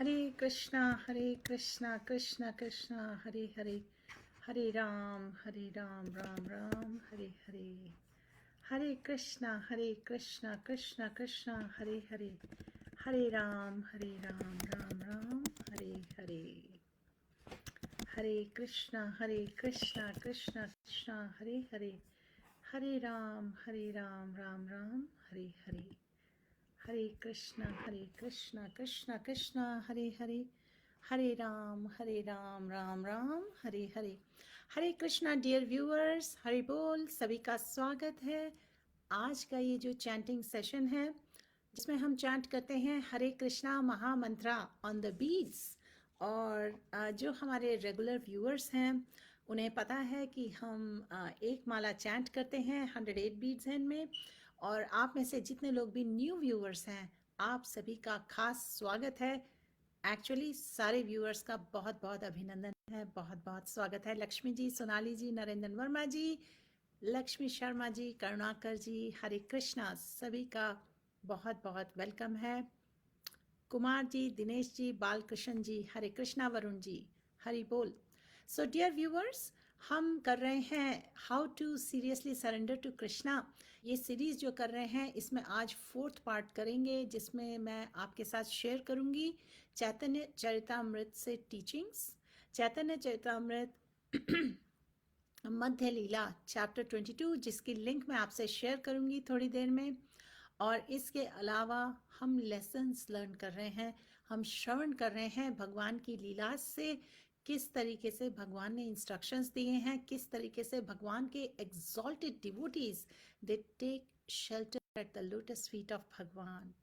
Hare Krishna, Krishna Krishna, Hare Hare, Hare Ram, Ram Ram, Hare Hare. Hare Krishna, Krishna Krishna, Hare Hare, Hare Ram, Ram Ram, Hare Hare. Hare Krishna, Krishna Krishna, Hare Hare, Hare Ram, Ram Ram, Hare Hare. Hare Krishna, Krishna Krishna, Hare Hare, Hare Ram, Ram Ram, Hare Hare. Hare Krishna dear viewers, Hari बोल, सभी का स्वागत है। आज का ये जो chanting session है जिसमें हम चैंट करते हैं Hare Krishna महामंत्रा on the beats, और जो हमारे रेगुलर व्यूअर्स हैं उन्हें पता है कि हम एक माला चैंट करते हैं 108 बीट्स में, और आप में से जितने लोग भी न्यू व्यूअर्स हैं आप सभी का खास स्वागत है। एक्चुअली सारे व्यूअर्स का बहुत बहुत अभिनंदन है, बहुत बहुत स्वागत है। लक्ष्मी जी, सोनाली जी, नरेंद्र वर्मा जी, लक्ष्मी शर्मा जी, करुणाकर जी, हरे कृष्णा, सभी का बहुत बहुत वेलकम है। कुमार जी, दिनेश जी, बालकृष्ण जी, हरे कृष्णा, वरुण जी, हरि बोल। सो डियर व्यूअर्स, हम कर रहे हैं how to seriously surrender to Krishna. ये सीरीज जो कर रहे हैं इसमें आज 4th पार्ट करेंगे, जिसमें मैं आपके साथ शेयर करूंगी चैतन्य चरितामृत से टीचिंग्स। चैतन्य चरितामृत मध्य लीला चैप्टर 22, जिसकी लिंक मैं आपसे शेयर करूंगी थोड़ी देर में। और इसके अलावा हम लेसन्स लर्न कर रहे हैं, हम श्रवण कर रहे हैं भगवान की लीला से, किस तरीके से भगवान ने इंस्ट्रक्शंस दिए हैं, किस तरीके से भगवान के exalted devotees they take shelter at the lotus feet of Bhagwan.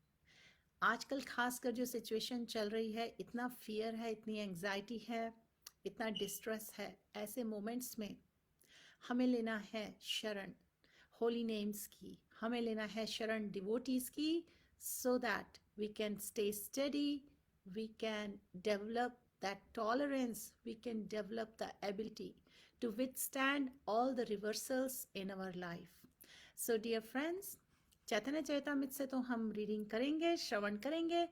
आजकल खासकर जो सिचुएशन चल रही है, इतना फियर है, इतनी एंग्जाइटी है, इतना डिस्ट्रेस है, ऐसे मोमेंट्स में हमें लेना है शरण होली नेम्स की, हमें लेना है शरण डिवोटीज की, so that we can stay study, we can develop that tolerance, we can develop the ability to withstand all the reversals in our life. So dear friends, चैतन्य चरितामृत से तो हम रीडिंग करेंगे, श्रवण करेंगे,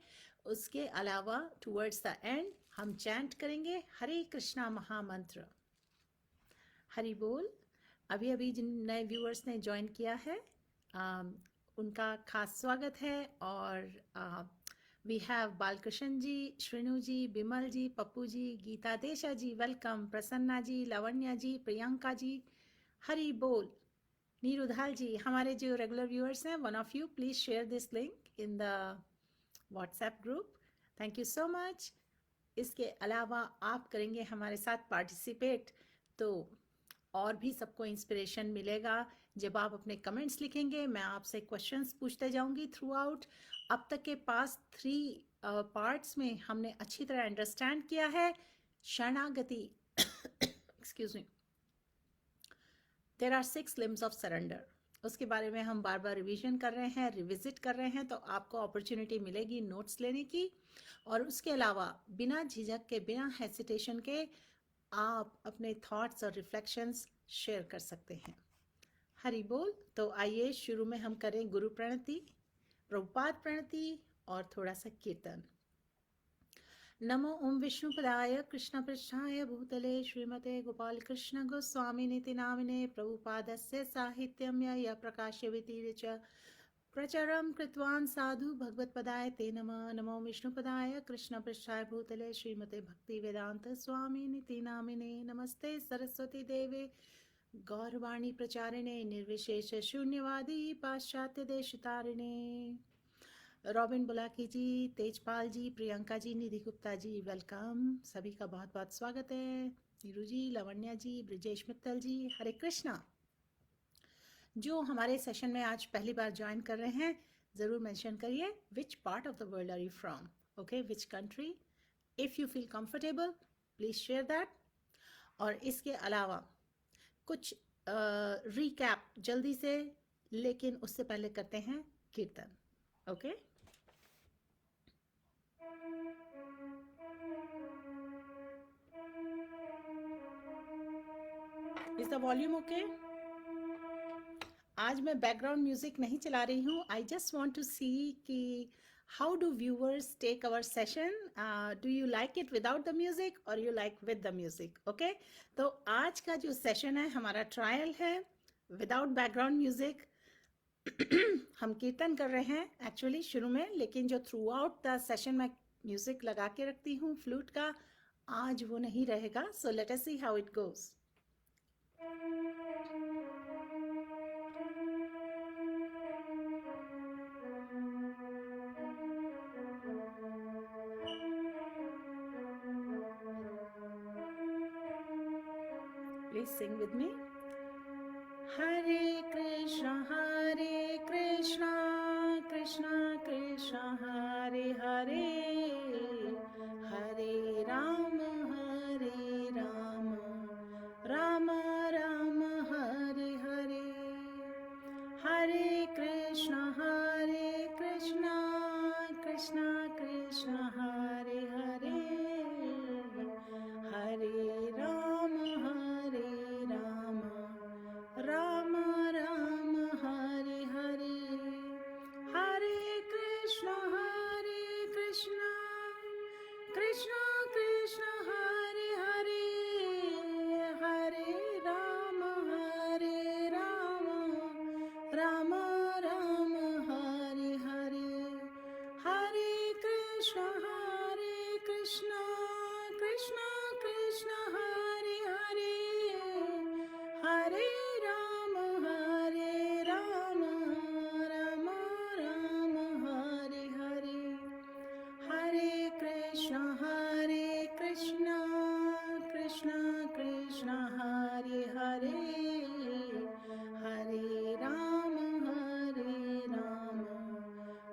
उसके अलावा टुवर्ड्स द एंड हम chant करेंगे हरे कृष्णा महामंत्र। हरि बोल। अभी अभी जिन नए व्यूअर्स ने ज्वाइन किया है उनका खास स्वागत है। और वी हैव बालकृष्ण जी, श्रीनु जी, बिमल जी, पप्पू जी, गीता देशा जी, वेलकम, प्रसन्ना जी, लवण्या जी, प्रियंका जी, हरि बोल। नीरुधाल जी, हमारे जो रेगुलर व्यूअर्स हैं, one of you please share this link in the WhatsApp group, thank you so much. इसके अलावा आप करेंगे हमारे साथ पार्टिसिपेट तो और भी सबको इंस्पिरेशन मिलेगा। जब आप अपने कमेंट्स लिखेंगे, मैं आपसे क्वेश्चंस पूछते जाऊंगी थ्रू आउट। अब तक के पास 3 पार्ट्स में हमने अच्छी तरह अंडरस्टैंड किया है शरणागति। Excuse me. There are 6 limbs of surrender, उसके बारे में हम बार बार रिवीजन कर रहे हैं, रिविजिट कर रहे हैं, तो आपको अपॉर्चुनिटी मिलेगी नोट्स लेने की। और उसके अलावा बिना झिझक के, बिना हेसिटेशन के आप अपने थॉट्स और रिफ्लेक्शंस शेयर कर सकते हैं। हरि बोल। तो आइए शुरू में हम करें गुरु प्रणति, प्रभुपाद प्रणति और थोड़ा सा कीर्तन। नमो ओम विष्णुपदाय कृष्णपृष्ठाय भूतले श्रीमते गोपाल कृष्ण गोस्वामी नीति नामिने प्रभुपादस्य साहित्यम या प्रकाशयति च प्रचरं कृतवान् साधु भगवत्पदाय ते नमः। नमो विष्णुपदाय कृष्णपृष्ठाय भूतले श्रीमते भक्ति वेदांत स्वामी नीति नामिने नमस्ते सरस्वती देवे गौरवाणी प्रचारिणे निर्विशेष शून्यवादी पाश्चात्य देशतारिणे। रॉबिन बुलाकी जी, तेजपाल जी, प्रियंका जी, निधि गुप्ता जी, वेलकम, सभी का बहुत बहुत स्वागत है। नीरू जी, लवण्या जी, ब्रिजेश मित्तल जी, हरे कृष्णा। जो हमारे सेशन में आज पहली बार ज्वाइन कर रहे हैं, ज़रूर मेंशन करिए which part of the world are you from, okay, which country. If you feel comfortable please share that. और इसके अलावा कुछ रिकैप जल्दी से, लेकिन उससे पहले करते हैं कीर्तन, okay. Is the volume okay? आज मैं बैकग्राउंड म्यूजिक नहीं चला रही हूँ। I just want to see कि how do viewers take our session do you like it without the music और you like with the music? Okay, तो आज का जो सेशन है हमारा ट्रायल है विदाउट बैकग्राउंड म्यूजिक। हम कीर्तन कर रहे हैं एक्चुअली शुरू में, लेकिन जो थ्रू आउट द सेशन में म्यूजिक लगा के रखती हूँ फ्लूट का, आज वो नहीं रहेगा। सो let us C how it goes. Please sing with me. Hare Krishna, Krishna Krishna, Hare Hare, Hare Rama, Rama Rama, Hare Hare. Hare Krishna, Krishna Krishna, Hare Hare, Hare Rama, Rama Rama, Hare Hare. Hare Krishna, Krishna Krishna, Hare Hare, Hare Rama, Rama Rama, Hare Hare. Hare Krishna, Krishna Krishna, Hare Hare, Hare Rama, Rama Rama, Hare Hare. Hare Krishna, Krishna Krishna, Hare Hare, Hare Rama,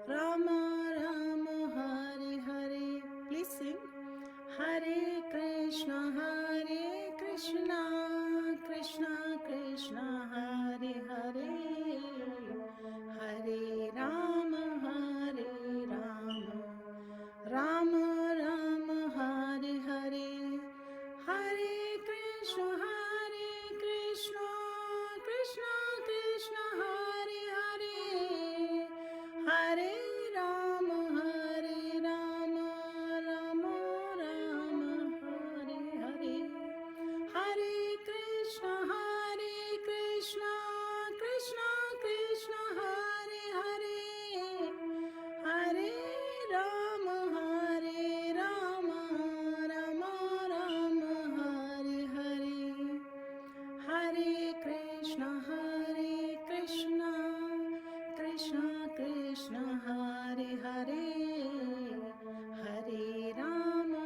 Rama Rama, Hare Hare. Please sing. Hare Krishna, Krishna Krishna, Hare Hare, Hare Rama, Rama Rama, Hare Hare. Hare Krishna, Krishna Krishna, Hare Hare, Hare Rama, Rama Rama, Hare Hare. Hare Krishna, Krishna Krishna, Hare Hare, Hare Rama, Rama Rama, Hare Hare. Hare Krishna, Krishna Krishna, Hare Hare, Hare Rama,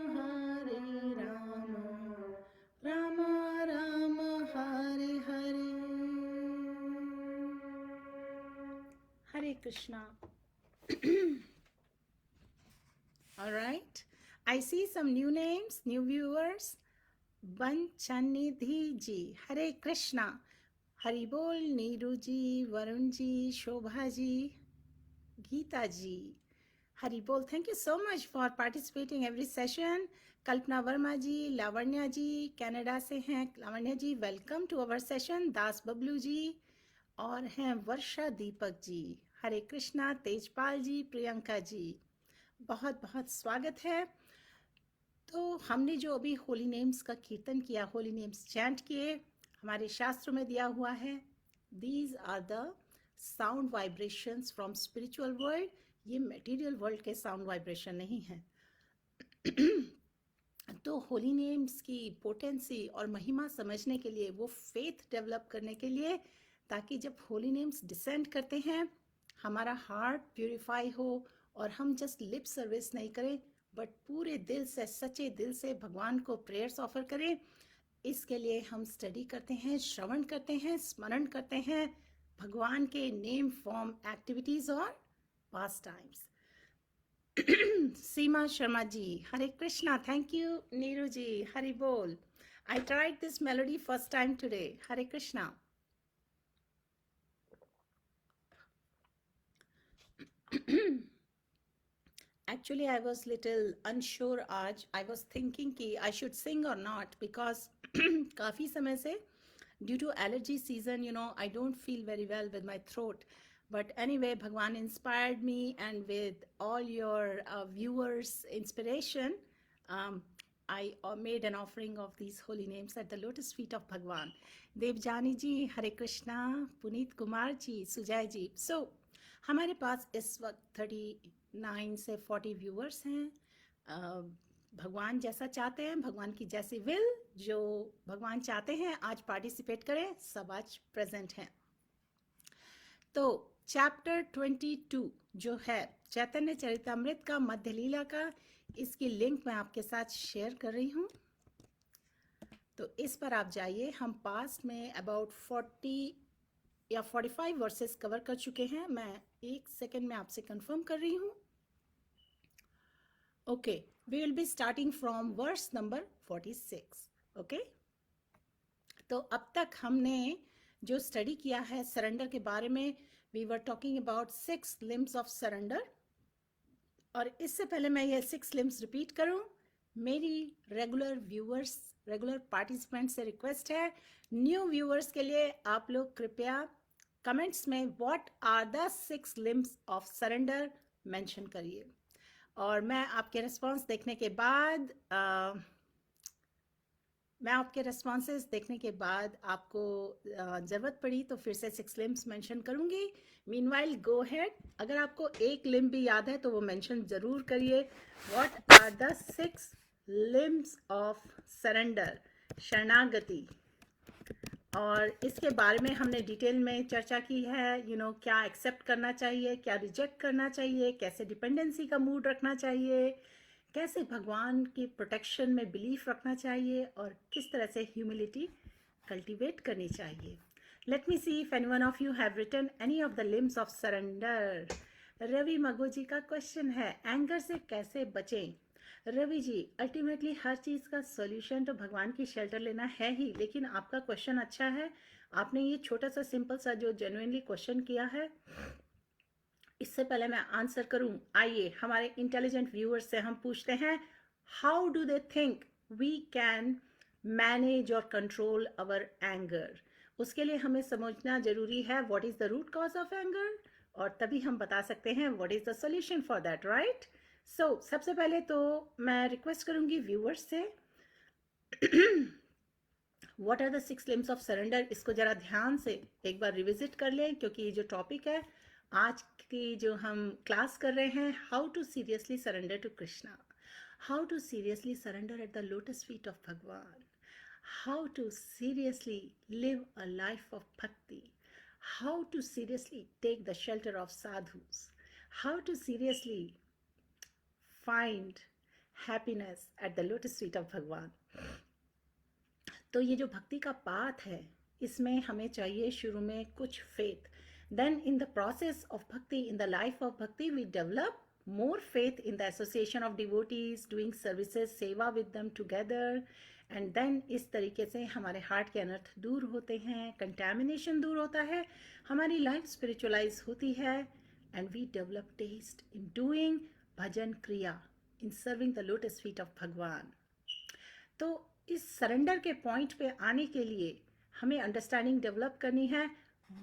Rama Rama, Hare Hare. Hare Krishna. All right, I see some new names, new viewers. Banchanidhi ji, Hare Krishna. Hari Bol, Neeru ji, Varun ji, Shobha ji, Geeta ji. Hari Bol, thank you so much for participating every session. Kalpana Verma ji, Lavanya ji, Canada से हैं Lavanya ji, welcome to our session. दास बबलू जी और हैं वर्षा दीपक जी. हरे कृष्णा, तेजपाल जी, प्रियंका जी, बहुत बहुत स्वागत है. तो हमने जो अभी होली नेम्स का कीर्तन किया, होली नेम्स चैंट किए, हमारे शास्त्रों में दिया हुआ है, these are the sound vibrations from spiritual world. ये मटेरियल वर्ल्ड के साउंड वाइब्रेशन नहीं है. तो होली नेम्स की पोटेंसी और महिमा समझने के लिए, वो फेथ डेवलप करने के लिए, ताकि जब होली नेम्स डिसेंड करते हैं हमारा हार्ट प्यूरिफाई हो और हम जस्ट लिप सर्विस नहीं करें बट पूरे दिल से, सच्चे दिल से भगवान को प्रेयर्स ऑफर करें. इसके लिए हम स्टडी करते हैं, श्रवण करते हैं, स्मरण करते हैं भगवान के नेम फॉर्म एक्टिविटीज और pastimes. Seema Sharma ji, Hare Krishna, thank you. Neeru ji, Hari बोल. I tried this melody first time today. Hare Krishna. Actually, I was little unsure आज. I was thinking कि I should sing or not because काफ़ी समय से due to allergy season, you know, I don't feel very well with my throat. But anyway, Bhagwan inspired me, and with all your viewers' inspiration, um, I made an offering of these holy names at the lotus feet of Bhagwan. Devjani ji, Hare Krishna, Puneet Kumar ji, Sujay ji. So, हमारे पास इस वक्त 39 से 40 viewers हैं. भगवान जैसा चाहते हैं, भगवान की जैसी विल, जो भगवान चाहते हैं आज पार्टिसिपेट करें, सब आज प्रेजेंट हैं. तो चैप्टर 22 जो है चैतन्य चरितमृत का मध्य लीला का, इसकी लिंक मैं आपके साथ शेयर कर रही हूँ. तो इस पर आप जाइए. हम पास्ट में अबाउट 40 या 45 वर्सेस कवर कर चुके हैं. मैं एक सेकेंड में आपसे कंफर्म कर रही हूँ. Okay, we will be starting from verse number 46. Okay, तो अब तक हमने जो स्टडी किया है सरेंडर के बारे में, we were talking about 6 limbs of surrender. और इससे पहले मैं ये 6 लिम्स रिपीट करूं, मेरी रेगुलर व्यूअर्स, रेगुलर पार्टिसिपेंट से रिक्वेस्ट है, न्यू व्यूअर्स के लिए आप लोग कृपया कमेंट्स में what are the 6 limbs of surrender mention करिए. और मैं आपके रिस्पॉन्स देखने के बाद देखने के बाद आपको ज़रूरत पड़ी तो फिर से 6 लिम्स मेंशन करूंगी. मीनवाइल गो हेड, अगर आपको एक लिम्ब भी याद है तो वो मेंशन ज़रूर करिए. What are the 6 limbs of surrender, शरणागति. और इसके बारे में हमने डिटेल में चर्चा की है. क्या एक्सेप्ट करना चाहिए, क्या रिजेक्ट करना चाहिए, कैसे डिपेंडेंसी का मूड रखना चाहिए, कैसे भगवान की प्रोटेक्शन में बिलीफ रखना चाहिए, और किस तरह से ह्यूमिलिटी कल्टीवेट करनी चाहिए. Let me see if anyone of you have written any of the limbs of surrender. Ravi Mago ji का क्वेश्चन है, एंगर से कैसे बचें. रवि जी, अल्टीमेटली हर चीज़ का सॉल्यूशन तो भगवान की शेल्टर लेना है ही, लेकिन आपका क्वेश्चन अच्छा है. आपने ये छोटा सा सिंपल सा जो जेन्युइनली क्वेश्चन किया है, इससे पहले मैं आंसर करूं, आइए हमारे इंटेलिजेंट व्यूअर्स से हम पूछते हैं, how do they think we can manage और कंट्रोल अवर एंगर. उसके लिए हमें समझना जरूरी है what is the root cause of anger, और तभी हम बता सकते हैं what is the solution for that, right. So सबसे पहले तो मैं रिक्वेस्ट करूंगी व्यूअर्स से, what are the 6 limbs of surrender, इसको जरा ध्यान से एक बार रिविजिट कर लें, क्योंकि ये जो टॉपिक है आज की जो हम क्लास कर रहे हैं, how to seriously surrender to Krishna, how to seriously surrender at the lotus feet of Bhagwan, how to seriously live a life of bhakti, how to seriously take the shelter of sadhus, how to seriously find happiness at the lotus feet of Bhagwan. तो ये जो भक्ति का path है, इसमें हमें चाहिए शुरू में कुछ faith. Then in the process of bhakti, in the life of bhakti, we develop more faith in the association of devotees, doing services, seva with them together. And then इस तरीके से हमारे हार्ट के अनर्थ दूर होते हैं, कंटेमिनेशन दूर होता है, हमारी लाइफ स्पिरिचुअलाइज होती है, and we develop taste in doing भजन क्रिया, in serving the lotus feet of भगवान. तो इस सरेंडर के पॉइंट पे आने के लिए हमें अंडरस्टैंडिंग डेवलप करनी है,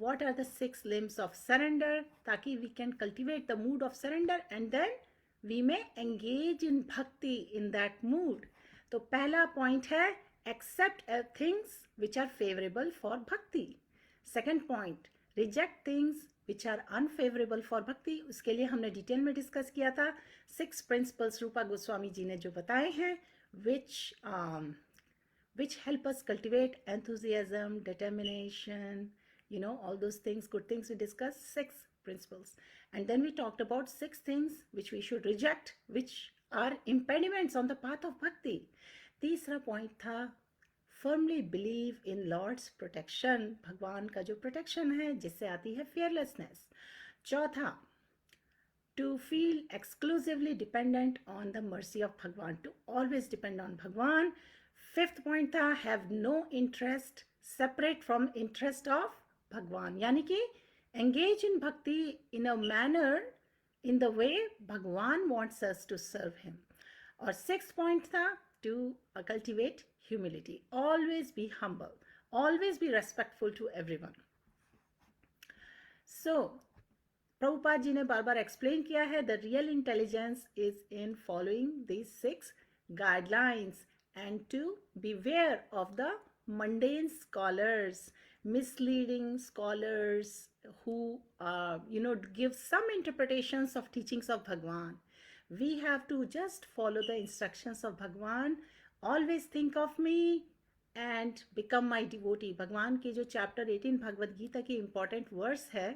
what are the 6 limbs of surrender, ताकि we can cultivate the mood of surrender and then we may engage in bhakti in that mood. तो पहला पॉइंट है, accept things which are favorable for bhakti. Second point, reject things which are unfavorable for bhakti. उसके लिए हमने detail में discuss किया था. 6 principles रूपा गोस्वामी जी ने जो बताए हैं, which help us cultivate enthusiasm, determination, all those things, good things we discussed, 6 principles. And then we talked about 6 things which we should reject, which are impediments on the path of bhakti. तीसरा point था, firmly believe in Lord's protection, भगवान का जो protection है जिससे आती है fearlessness. चौथा, to feel exclusively dependent on the mercy of Bhagwan, to always depend on Bhagwan. Fifth point था, have no interest separate from interest of Bhagwan, यानी कि engage in bhakti in a manner, in the way Bhagwan wants us to serve him. और sixth point था, to cultivate humility, always be humble, always be respectful to everyone. So Prabhupada ji ने बार बार explain किया है, the real intelligence is in following these 6 guidelines and to beware of the mundane scholars, misleading scholars who give some interpretations of teachings of Bhagwan. We have to just follow the instructions of Bhagwan. Always think of me and become my devotee. भगवान के जो chapter 18 Bhagavad Gita की important verse है,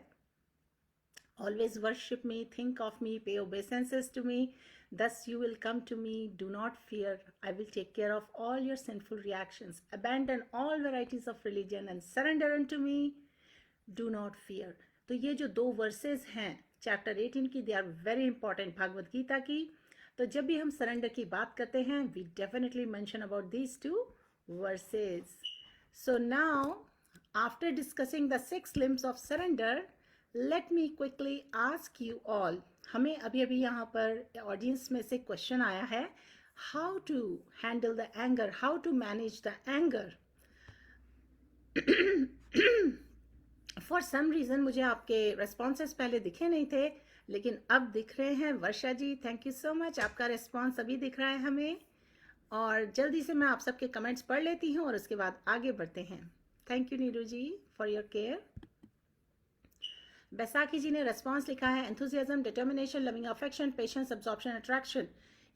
always worship me, think of me, pay obeisances to me, thus you will come to me. Do not fear, I will take care of all your sinful reactions. Abandon all varieties of religion and surrender unto me. Do not fear. तो ये जो 2 versus हैं chapter 18 की, they are very important Bhagavad Gita की. तो जब भी हम सरेंडर की बात करते हैं, we definitely mention about these 2 verses. So now, after discussing the 6 limbs of surrender, let me quickly ask you all. हमें अभी अभी यहाँ पर ऑडियंस में से क्वेश्चन आया है, how to handle the anger, how to manage the anger. For some reason मुझे आपके responses पहले दिखे नहीं थे, लेकिन अब दिख रहे हैं. वर्षा जी, थैंक यू सो मच, आपका रिस्पॉन्स अभी दिख रहा है हमें. और जल्दी से मैं आप सबके कमेंट्स पढ़ लेती हूँ और उसके बाद आगे बढ़ते हैं. Thank you Neeru ji for your care. Baisakhi ji ने रेस्पॉन्स लिखा है, enthusiasm, determination, loving affection, patience, absorption, attraction.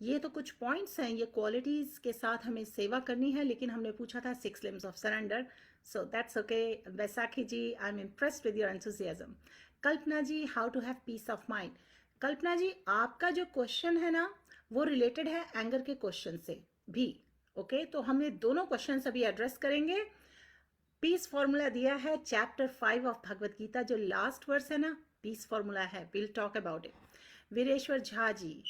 ये तो कुछ पॉइंट्स हैं, ये क्वालिटीज़ के साथ हमें सेवा करनी है, लेकिन हमने पूछा था 6 limbs of surrender. So that's okay. Baisakhi ji, I am impressed with your enthusiasm. Kalpana ji, how to have peace of mind. Kalpana ji, आपका जो क्वेश्चन है ना, वो रिलेटेड है एंगर के क्वेश्चन से भी. ओके, तो हम ये दोनों क्वेश्चन अभी एड्रेस करेंगे. पीस फॉर्मूला दिया है चैप्टर 5 ऑफ भगवत गीता, जो लास्ट वर्स है ना, पीस फॉर्मूला है. Will talk about it. Vireshwar Jha ji,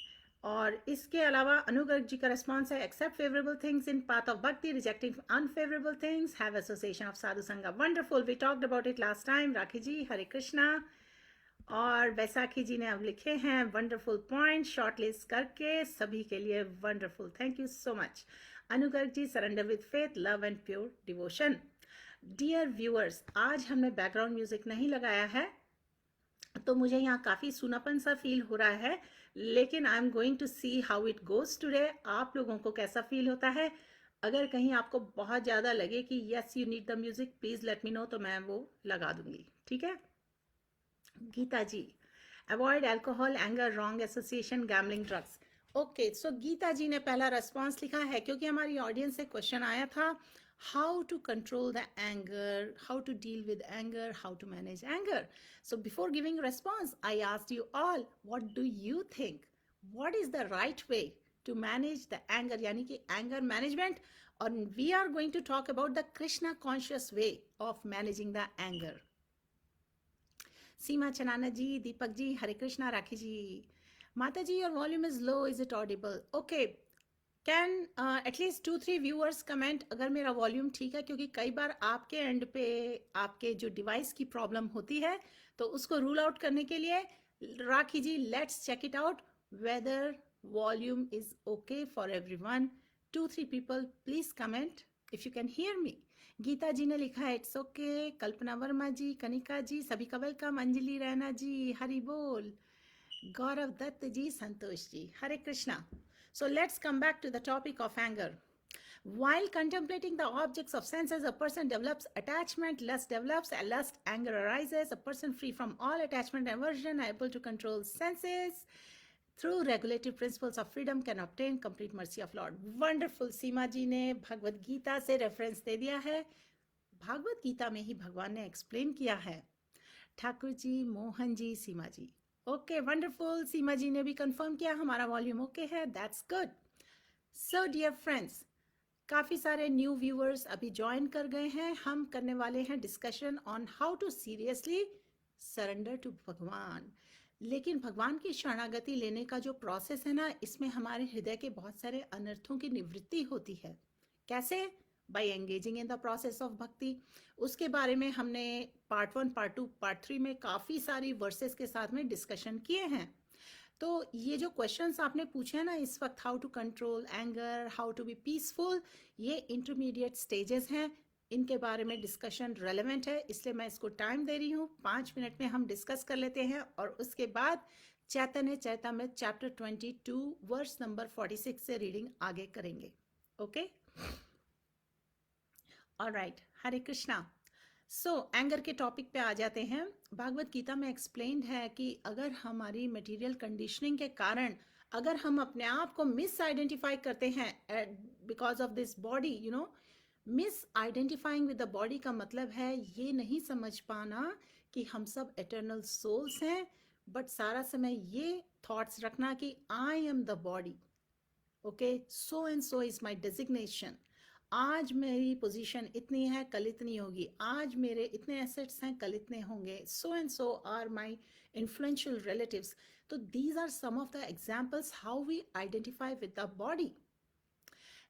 और इसके अलावा अनुगर्ग जी का रिस्पॉन्स है, accept favourable things in path of bhakti, rejecting unfavourable things, have association of sadhu sanga. Wonderful, we talked about it last time. Rakhi ji, Hare Krishna. और बैसाखी जी ने अब लिखे हैं वंडरफुल पॉइंट शॉर्ट लिस्ट करके सभी के लिए. Wonderful, thank you so much. Anugarg ji, surrender with faith, love and pure devotion. Dear viewers, आज हमने बैकग्राउंड म्यूजिक नहीं लगाया है, तो मुझे यहाँ काफ़ी सुनापन सा फील हो रहा है, लेकिन I am going to see how it goes today. आप लोगों को कैसा फील होता है? अगर कहीं आपको बहुत ज़्यादा लगे कि yes you need the music, please let me know, तो मैं वो लगा दूंगी. ठीक है. Geeta ji, avoid alcohol, anger, wrong association, gambling, drugs. Okay, so Geeta ji ने पहला रेस्पॉन्स लिखा है, क्योंकि हमारी ऑडियंस से क्वेश्चन आया था, how to control the anger, how to deal with anger, how to manage anger. So before giving response, I asked you all, what do you think? What is the right way to manage the anger, यानी कि anger management, and we are going to talk about the Krishna conscious way of managing the anger. Seema Chanana ji, Deepak ji, Hare Krishna, Rakhi ji. Mata ji, your volume is low, is it audible? Okay. Can at least 2-3 viewers comment अगर मेरा volume ठीक है, क्योंकि कई बार आपके and पे आपके जो डिवाइस की प्रॉब्लम होती है, तो उसको रूल आउट करने के लिए Rakhi ji, let's check it out whether volume is okay for everyone. 2-3 people please comment if you can hear me. Geeta ji ने लिखा है इट्स ओके. कल्पना वर्मा जी, कनिका जी, सभी का वेलकम. अंजलि रैना जी, हरि बोल. गौरव दत्त जी, Santosh ji, Hare Krishna. So let's come back to the topic of anger. While contemplating the objects of senses, a person develops attachment, lust develops, and lust, anger arises. A person free from all attachment and aversion, able to control senses through regulative principles of freedom, can obtain complete mercy of Lord. Wonderful. सीमा जी ने भगवत गीता से reference दे दिया है. भागवत गीता में ही भगवान ने explain किया है. Thakur ji, Mohan ji, Seema ji, okay, wonderful. Seema ji ने भी कंफर्म किया हमारा वॉल्यूम ओके है. That's good. So dear friends, काफ़ी सारे न्यू व्यूअर्स अभी ज्वाइन कर गए हैं. हम करने वाले हैं discussion on how to seriously surrender to Bhagwan. लेकिन भगवान की शरणागति लेने का जो प्रोसेस है ना, इसमें हमारे हृदय के बहुत सारे अनर्थों की निवृत्ति होती है. कैसे? By engaging in the process of bhakti. उसके बारे में हमने पार्ट 1, पार्ट 2, पार्ट 3 में काफ़ी सारी वर्सेस के साथ में डिस्कशन किए हैं. तो ये जो क्वेश्चंस आपने पूछे हैं ना इस वक्त, how to control anger, how to be peaceful, ये इंटरमीडिएट स्टेजेस हैं. इनके बारे में डिस्कशन रेलेवेंट है, इसलिए मैं इसको टाइम दे रही हूँ। 5 मिनट में हम डिस्कस कर लेते हैं और उसके बाद चैतन्य चैतामृत चैप्टर 22 वर्स नंबर 46 से रीडिंग आगे करेंगे। ओके, ऑलराइट, हरे कृष्णा। सो एंगर के टॉपिक पे आ जाते हैं। भागवत गीता में एक्सप्लेन्ड है कि अगर हमारी मटेरियल कंडीशनिंग के कारण अगर हम अपने आप को मिस आइडेंटिफाई करते हैं because of this body, you know, miss identifying with the body का मतलब है ये नहीं समझ पाना कि हम सब एटर्नल सोल्स हैं, बट सारा समय ये थॉट्स रखना कि I am the body, okay, so and so is my designation. आज मेरी पोजीशन इतनी है, कल इतनी होगी। आज मेरे इतने एसेट्स हैं, कल इतने होंगे। So and so are my influential relatives. So these are some of the examples how we identify with the body.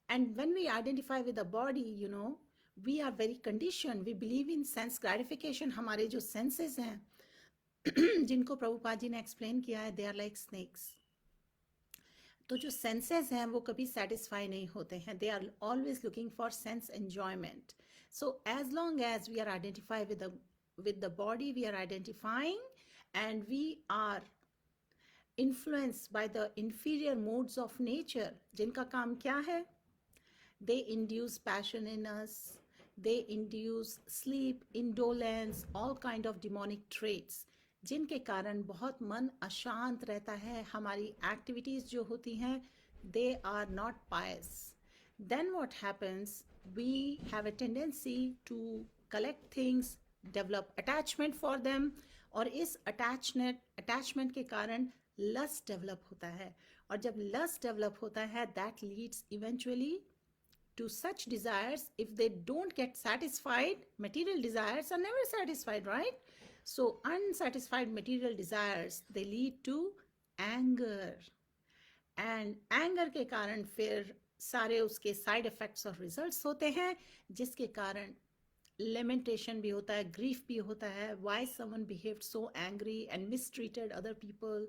And when we identify with the body, you know, we are very conditioned. We believe in sense gratification. हमारे जो senses हैं जिनको प्रभुपाद जी ने explain किया है, they are like snakes. तो जो senses हैं वो कभी सेटिस्फाई नहीं होते हैं, they are always looking for sense enjoyment. So as long as we are identify with the body, we are identifying and we are influenced by the inferior modes of nature, जिनका काम क्या है? They induce passion in us, they induce sleep, indolence, all kind of demonic traits, जिनके कारण बहुत मन अशांत रहता है. हमारी एक्टिविटीज जो होती हैं they are not pious. Then what happens, we have a tendency to collect things, develop attachment for them, और इस अटैचमेंट के कारण लस्ट डेवलप होता है. और जब लस्ट डेवलप होता है that leads eventually to such desires. If they don't get satisfied, material desires are never satisfied, right? So unsatisfied material desires, they lead to anger, and anger के कारण फिर सारे उसके साइड इफेक्ट्स और results होते हैं, जिसके कारण lamentation भी होता है, grief भी होता है. Why someone behaved so angry and mistreated other people,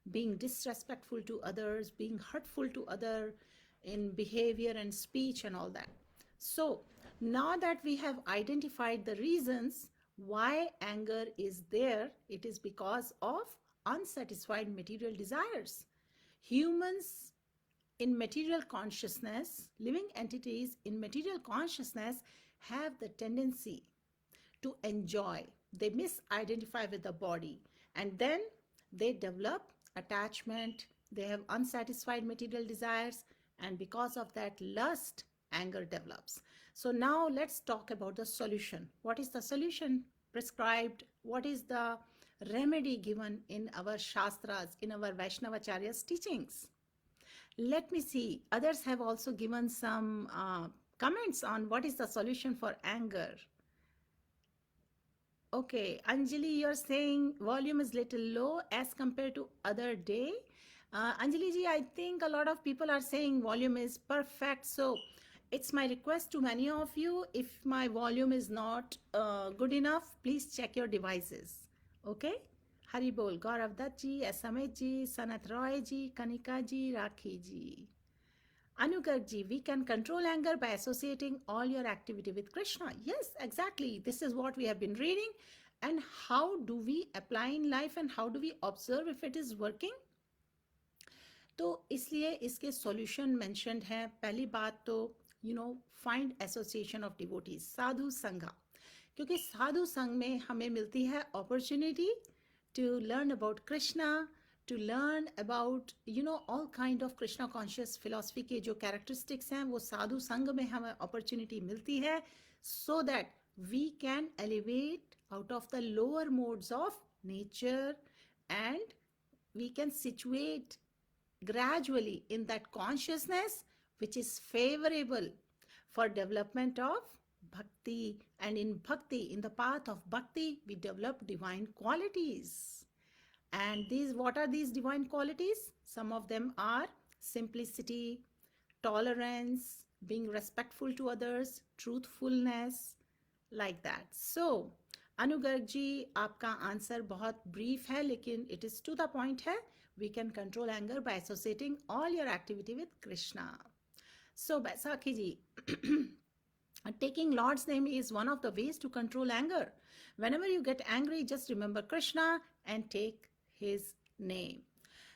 being disrespectful to others, being hurtful to other in behavior and speech and all that. So now that we have identified the reasons why anger is there, it is because of unsatisfied material desires. Humans in material consciousness, living entities in material consciousness, have the tendency to enjoy. They misidentify with the body, and then they develop attachment, they have unsatisfied material desires, and because of that lust, anger develops. So now let's talk about the solution. What is the solution prescribed? What is the remedy given in our shastras, in our Vaishnavacharya's teachings? Let me see, others have also given some comments on what is the solution for anger. Okay, Anjali, you're saying volume is little low as compared to other day. Anjali ji, I think a lot of people are saying volume is perfect. So it's my request to many of you, if my volume is not good enough, please check your devices. Okay? Hari Bol, Gaurav Dutt ji, Amit ji, Sanat Roy ji, Kanika ji, Rakhi ji. Anugarg ji, we can control anger by associating all your activity with Krishna. Yes, exactly. This is what we have been reading. And how do we apply in life, and how do we observe if it is working? तो इसलिए इसके solution mentioned हैं. पहली बात तो you know, find association of devotees, sadhu sangha, क्योंकि साधु संघ में हमें मिलती है opportunity to learn about Krishna, to learn about you know all kind of Krishna conscious philosophy के जो कैरेक्टरिस्टिक्स हैं वो साधु संघ में हमें अपॉर्चुनिटी मिलती है, so that we can elevate out of the lower modes of nature and we can situate gradually in that consciousness which is favorable for development of bhakti. And in bhakti, in the path of bhakti, we develop divine qualities. And these, what are these divine qualities? Some of them are simplicity, tolerance, being respectful to others, truthfulness, like that. So Anugarg ji, आपका answer बहुत brief है लेकिन it is to the point है. We can control anger by associating all your activity with Krishna. So Baisakhi ji, Taking Lord's name is one of the ways to control anger. Whenever you get angry, just remember Krishna and take his name.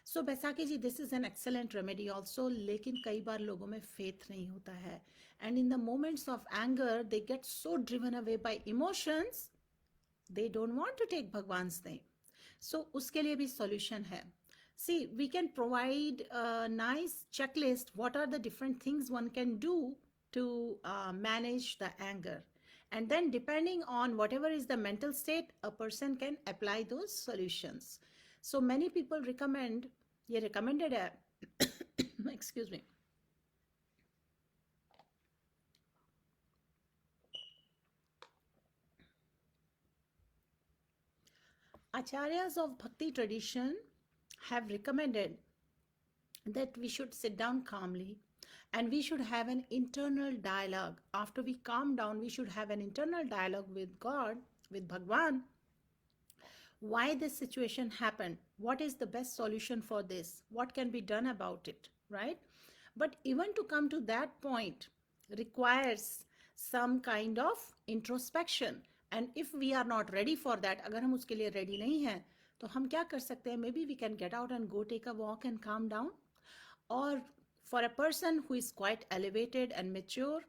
So Baisakhi ji, this is an excellent remedy also, लेकिन कई बार लोगों में faith नहीं होता है, and in the moments of anger they get so driven away by emotions, they don't want to take Bhagwan's name. So उसके लिए भी सॉल्यूशन है. See, we can provide a nice checklist. What are the different things one can do to manage the anger? And then, depending on whatever is the mental state, a person can apply those solutions. So many people recommend, ये recommended है, excuse me. Acharyas of Bhakti tradition have recommended that we should sit down calmly and we should have an internal dialogue. After we calm down, we should have an internal dialogue with God, with Bhagwan. Why this situation happened? What is the best solution for this? What can be done about it, right? But even to come to that point requires some kind of introspection. And if we are not ready for that, अगर हम उसके लिए ready नहीं हैं, तो हम क्या कर सकते हैं? Maybe we can get out and go take a walk and calm down. Or for a person who is quite elevated and mature,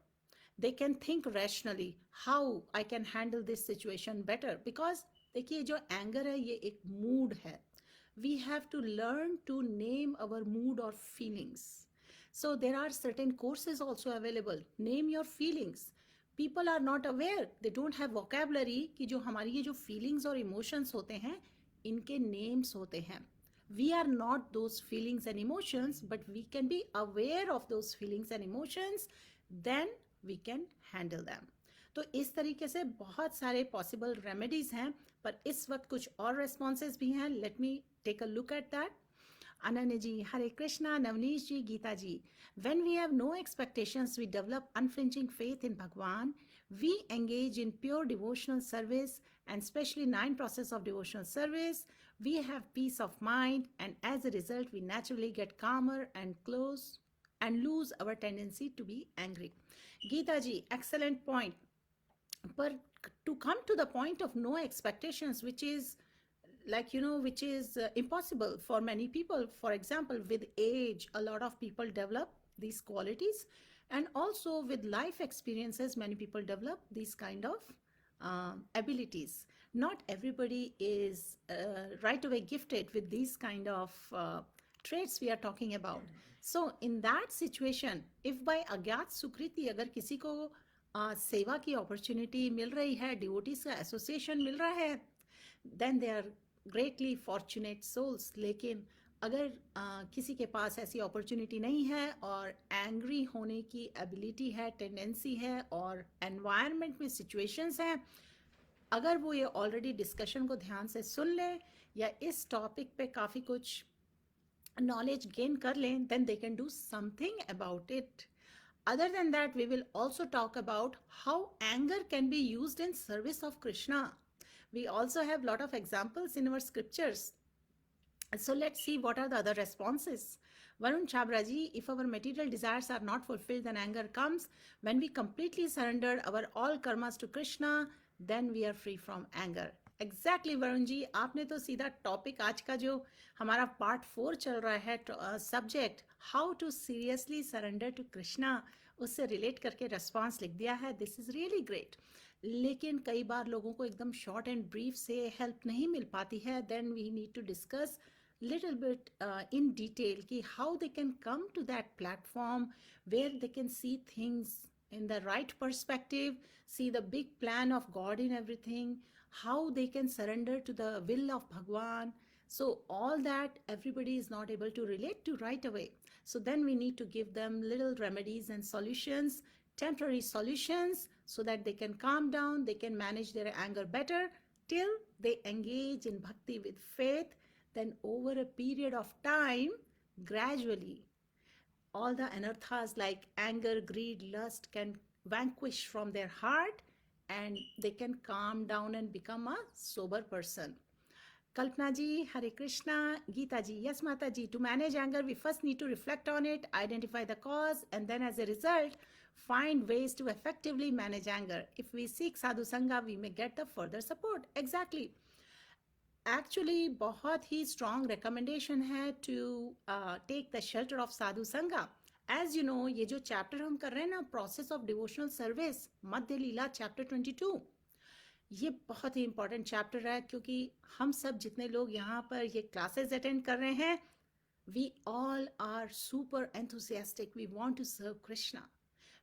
they can think rationally how I can handle this situation better. Because देखिए, जो anger है ये एक mood है. We have to learn to name our mood or feelings. So there are certain courses also available. Name your feelings. People are not aware. They don't have vocabulary कि जो हमारी ये जो feelings और emotions होते हैं, इनके names होते हैं. We are not those feelings and emotions, but we can be aware of those feelings and emotions. Then we can handle them. तो इस तरीके से बहुत सारे पॉसिबल रेमेडीज हैं, पर इस वक्त कुछ और रेस्पॉन्सेज भी हैं. Let me take a look at that. Ananya ji, Hare Krishna. Navneesh ji, Geeta ji, when we have no expectations, we develop unflinching faith in Bhagwan. We engage in pure devotional service, and especially 9 process of devotional service. We have peace of mind, and as a result, we naturally get calmer and close and lose our tendency to be angry. Geeta ji, excellent point. But to come to the point of no expectations, which is like, which is impossible for many people. For example, with age, a lot of people develop these qualities, and also with life experiences, many people develop these kind of abilities. Not everybody is right away gifted with these kind of traits we are talking about. So in that situation, if by agyat sukriti अगर किसी को सेवा की opportunity मिल रही है, devotees का association मिल रहा है, then they are greatly fortunate souls. लेकिन अगर किसी के पास ऐसी अपॉर्चुनिटी नहीं है और एंग्री होने की एबिलिटी है, टेंडेंसी है, और एनवायरनमेंट में सिचुएशंस हैं, अगर वो ये ऑलरेडी डिस्कशन को ध्यान से सुन ले या इस टॉपिक पे काफ़ी कुछ नॉलेज गेन कर लें, then they can do something about it. Other than that, we will also talk about how anger can be used in service of Krishna. We also have a lot of examples in our scriptures. So let's see what are the other responses. Varun Chabra ji, if our material desires are not fulfilled, then anger comes. When we completely surrender our all karmas to Krishna, then we are free from anger. Exactly Varun ji, आपने तो सीधा topic आज का जो हमारा part 4 चल रहा है, subject how to seriously surrender to Krishna, उससे रिलेट करके रेस्पॉन्स लिख दिया है. This is really great. लेकिन कई बार लोगों को एकदम शॉर्ट एंड ब्रीफ से हेल्प नहीं मिल पाती है. Then we need to discuss little bit in detail ki how they can come to that platform where they can see things in the right perspective, see the big plan of God in everything, how they can surrender to the will of Bhagwan. So all that everybody is not able to relate to right away. So then we need to give them little remedies and solutions, temporary solutions, so that they can calm down, they can manage their anger better till they engage in bhakti with faith. Then over a period of time, gradually, all the anarthas like anger, greed, lust can vanquish from their heart, and they can calm down and become a sober person. Kalpana ji, Hare Krishna. Geeta ji, yes Mata ji, to manage anger, we first need to reflect on it, identify the cause, and then as a result, find ways to effectively manage anger. If we seek sadhu sangha, we may get the further support. Exactly. Actually, बहुत ही strong recommendation है to take the shelter of sadhu sangha. As you know, ये जो chapter हम कर रहे हैं ना, process of devotional service, Madhya Leela chapter 22, ये बहुत ही important chapter है, क्योंकि हम सब जितने लोग यहाँ पर ये classes attend कर रहे हैं, we all are super enthusiastic. We want to serve Krishna.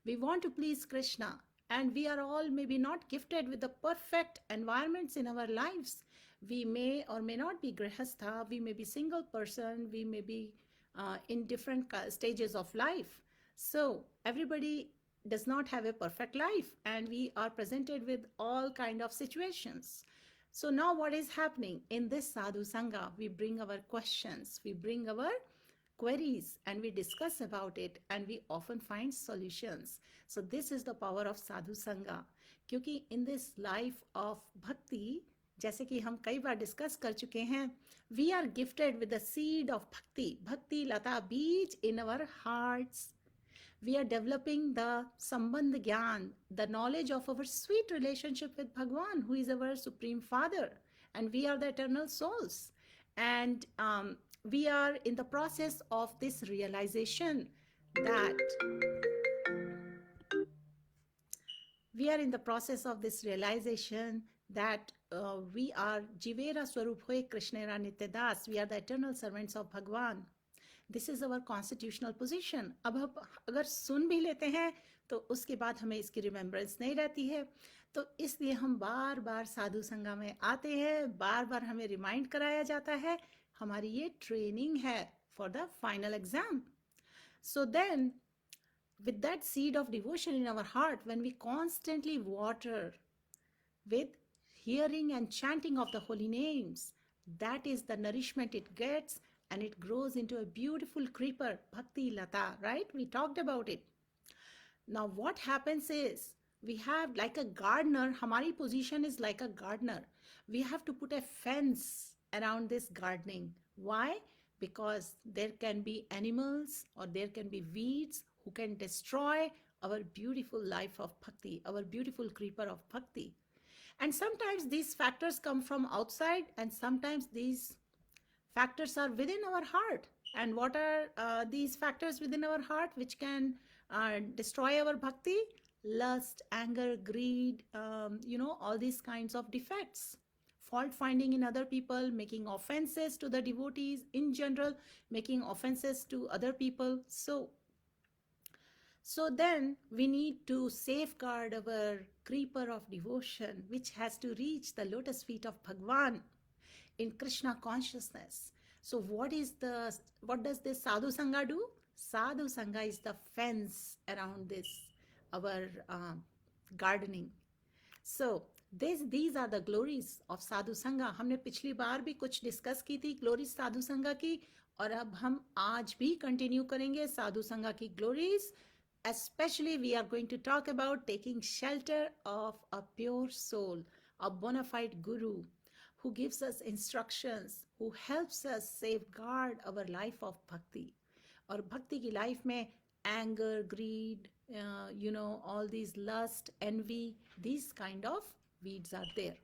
We want to please Krishna. And we are all maybe not gifted with the perfect environments in our lives. We may or may not be grihastha. We may be single person. We may be in different stages of life. So everybody does not have a perfect life, and we are presented with all kind of situations. So now what is happening in this sadhu sangha? We bring our questions, we bring our queries, and we discuss about it, and we often find solutions. So this is the power of sadhu sangha. क्योंकि in this life of bhakti, जैसे कि हम कई बार discuss कर चुके हैं, we are gifted with the seed of bhakti, bhakti lata beej in our hearts. We are developing the sambandh gyan, the knowledge of our sweet relationship with Bhagwan, who is our supreme father, and we are the eternal souls. And we are in the process of this realization that we are Jivera Swarup Hoy Krishnera Nityadas. We are the eternal servants of Bhagwan. This is our constitutional position. अब हम अगर सुन भी लेते हैं तो उसके बाद हमें इसकी रिमेम्बरेंस नहीं रहती है, तो इसलिए हम बार बार साधु संगा में आते हैं, बार बार हमें रिमाइंड कराया जाता है. हमारी ये ट्रेनिंग है for the final exam. So then with that seed of devotion in our heart, when we constantly water with hearing and chanting of the holy names, that is the nourishment it gets, and it grows into a beautiful creeper, Bhakti Lata, right? We talked about it. Now what happens is, we have like a gardener, hamari position is like a gardener. We have to put a fence around this gardening. Why? Because there can be animals or there can be weeds who can destroy our beautiful life of bhakti, our beautiful creeper of bhakti. And sometimes these factors come from outside, and sometimes these factors are within our heart. And what are these factors within our heart which can destroy our bhakti? Lust, anger, greed, all these kinds of defects. Fault finding in other people, making offenses to the devotees in general, making offenses to other people. So then we need to safeguard our creeper of devotion, which has to reach the lotus feet of Bhagwan in Krishna consciousness. So what does this sadhu sangha do? Sadhu sangha is the fence around this, our gardening. So these are the glories of sadhu sangha. हमने पिछली बार भी कुछ discuss की थी glories साधु संगा की, और अब हम आज भी कंटिन्यू करेंगे साधु संगा की glories. Especially we are going to talk about taking shelter of a pure soul, a bona fide guru who gives us instructions, who helps us safeguard our life of bhakti. और भक्ति की life में anger, greed, all these lust, envy, these kind of weeds are there.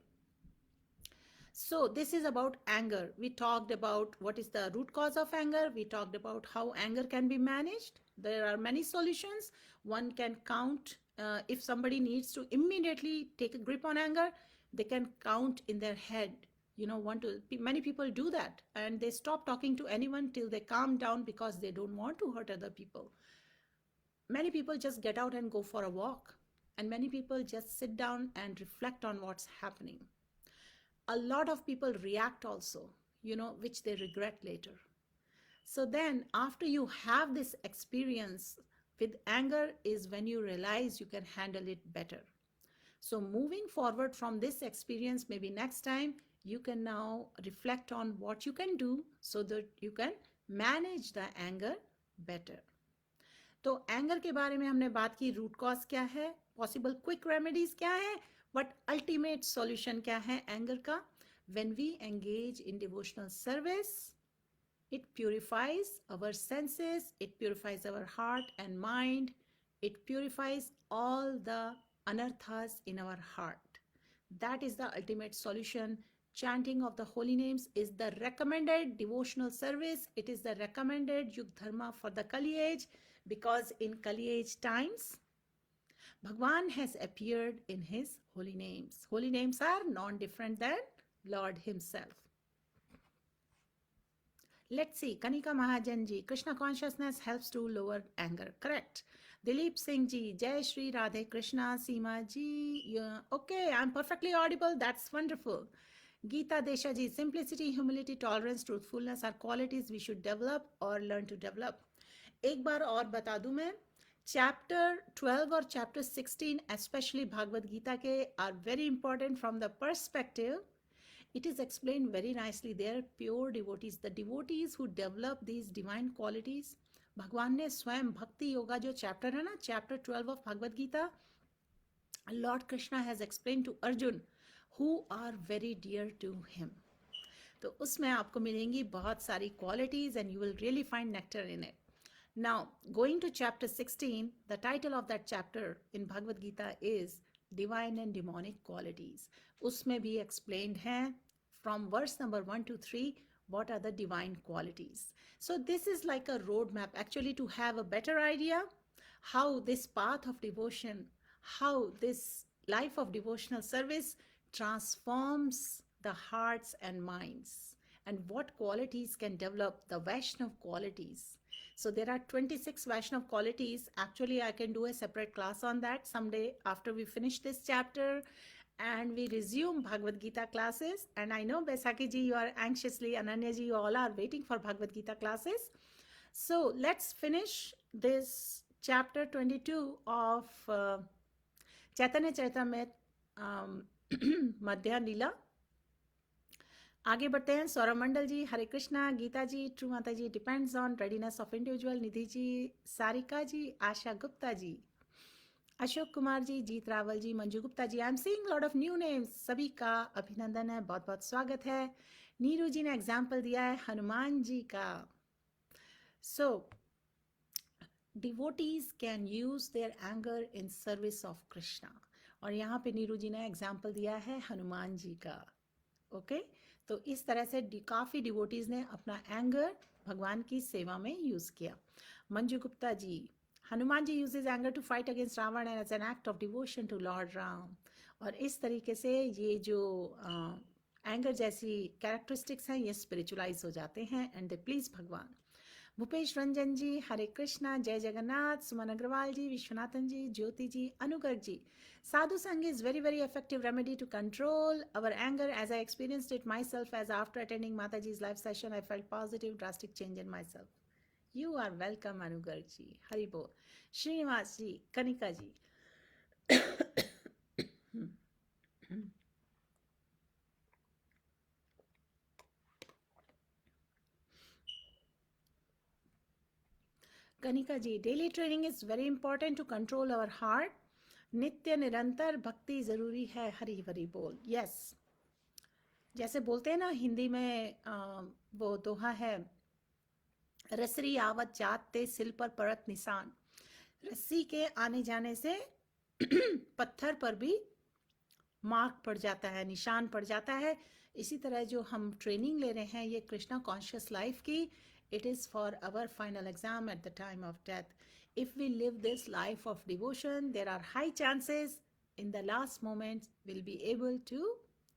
So this is about anger. We talked about what is the root cause of anger. We talked about how anger can be managed. There are many solutions. One can count, if somebody needs to immediately take a grip on anger, they can count in their head. Many people do that, and they stop talking to anyone till they calm down because they don't want to hurt other people. Many people just get out and go for a walk, and many people just sit down and reflect on what's happening. A lot of people react also, which they regret later. So then after you have this experience with anger is when you realize you can handle it better. So moving forward from this experience, maybe next time you can now reflect on what you can do so that you can manage the anger better. तो anger के बारे में हमने बात की, root cause क्या है, possible quick remedies क्या है, बट अल्टीमेट सॉल्यूशन क्या है एंगर का. When we engage in devotional service, it purifies our senses, it purifies our heart and mind, It purifies all the anarthas in our heart. That is the ultimate solution. Chanting of the holy names is the recommended devotional service. It is the recommended Yug Dharma for the Kali age, because in Kali age times, Bhagwan has appeared in his holy names. Holy names are non-different than Lord himself. Let's see, Kanika Mahajan ji, Krishna consciousness helps to lower anger. Correct. Dilip Singh ji, Jai Shri Radhe Krishna. Seema ji, yeah, okay, I'm perfectly audible. That's wonderful. Geeta Desha ji, simplicity, humility, tolerance, truthfulness are qualities we should develop or learn to develop. एक बार और बता दूं मैं, chapter 12 और chapter 16 especially Bhagavat Gita के are very important from the perspective. It is explained very nicely. They are pure devotees. The devotees who develop these divine qualities. भगवान ने स्वयं भक्ति योगा जो चैप्टर है ना, chapter 12 of Bhagavad Gita, lord Krishna has explain to Arjun who are very dear to him. तो उसमें आपको मिलेंगी बहुत सारी qualities and you will really find nectar in it. Now, going to chapter 16, the title of that chapter in Bhagavad Gita is Divine and Demonic Qualities. उसमें भी explained है from verse number 1 to 3 what are the divine qualities. So this is like a roadmap actually to have a better idea how this path of devotion, how this life of devotional service transforms the hearts and minds, and what qualities can develop the Vaishnav qualities. So there are 26 Vaishnav qualities. Actually, I can do a separate class on that someday after we finish this chapter and we resume Bhagavad Gita classes. And I know Baisakhi ji, you are anxiously, Ananya ji, you all are waiting for Bhagavad Gita classes. So let's finish this chapter 22 of Chaitanya Charitamrita Madhya Lila. आगे बढ़ते हैं. Saurabh Mandal ji, Hare Krishna. Geeta ji, true माता जी, depends on readiness of individual. Nidhi ji, Sarika ji, Asha Gupta ji, Ashok Kumar ji, Jeet Rawal ji, Manju Gupta ji. I am seeing lot of new names. सभी का अभिनंदन है, बहुत बहुत स्वागत है. नीरू जी ने एग्जाम्पल दिया है हनुमान जी का. So devotees can use their anger in service of Krishna. और यहाँ पे नीरू जी ने एग्जाम्पल दिया है हनुमान जी का. ओके तो इस तरह से काफ़ी डिवोटीज ने अपना एंगर भगवान की सेवा में यूज़ किया. Manju Gupta ji, Hanuman ji uses anger to fight against Ravana as an act of devotion to Lord Ram. और इस तरीके से ये जो एंगर जैसी कैरेक्टरिस्टिक्स हैं ये स्पिरिचुअलाइज हो जाते हैं एंड दे प्लीज भगवान. भूपेश रंजन जी, हरे कृष्णा. जय जगन्नाथ. सुमन अग्रवाल जी, विश्वनाथन जी, ज्योति जी, अनुगर्ग जी. Sadhu Sangha is very, very effective remedy to control our anger, as I experienced it myself, as after attending Mataji's live session, I felt positive, drastic change in myself. You are welcome, Anugarg ji. Hari Bol. Srinivas ji, Kanika ji. Kanika ji, daily training is very important to control our heart. नित्य निरंतर भक्ति जरूरी है. हरि हरि बोल. Yes, जैसे बोलते हैं ना हिंदी में वो दोहा है, रसरी आवत जात ते सिल पर परत निशान. रस्सी के आने जाने से पत्थर पर भी मार्क पड़ जाता है, निशान पड़ जाता है. इसी तरह जो हम ट्रेनिंग ले रहे हैं ये कृष्णा कॉन्शियस लाइफ की, it is for our final exam at the time of death. If we live this life of devotion, there are high chances in the last moments we'll be able to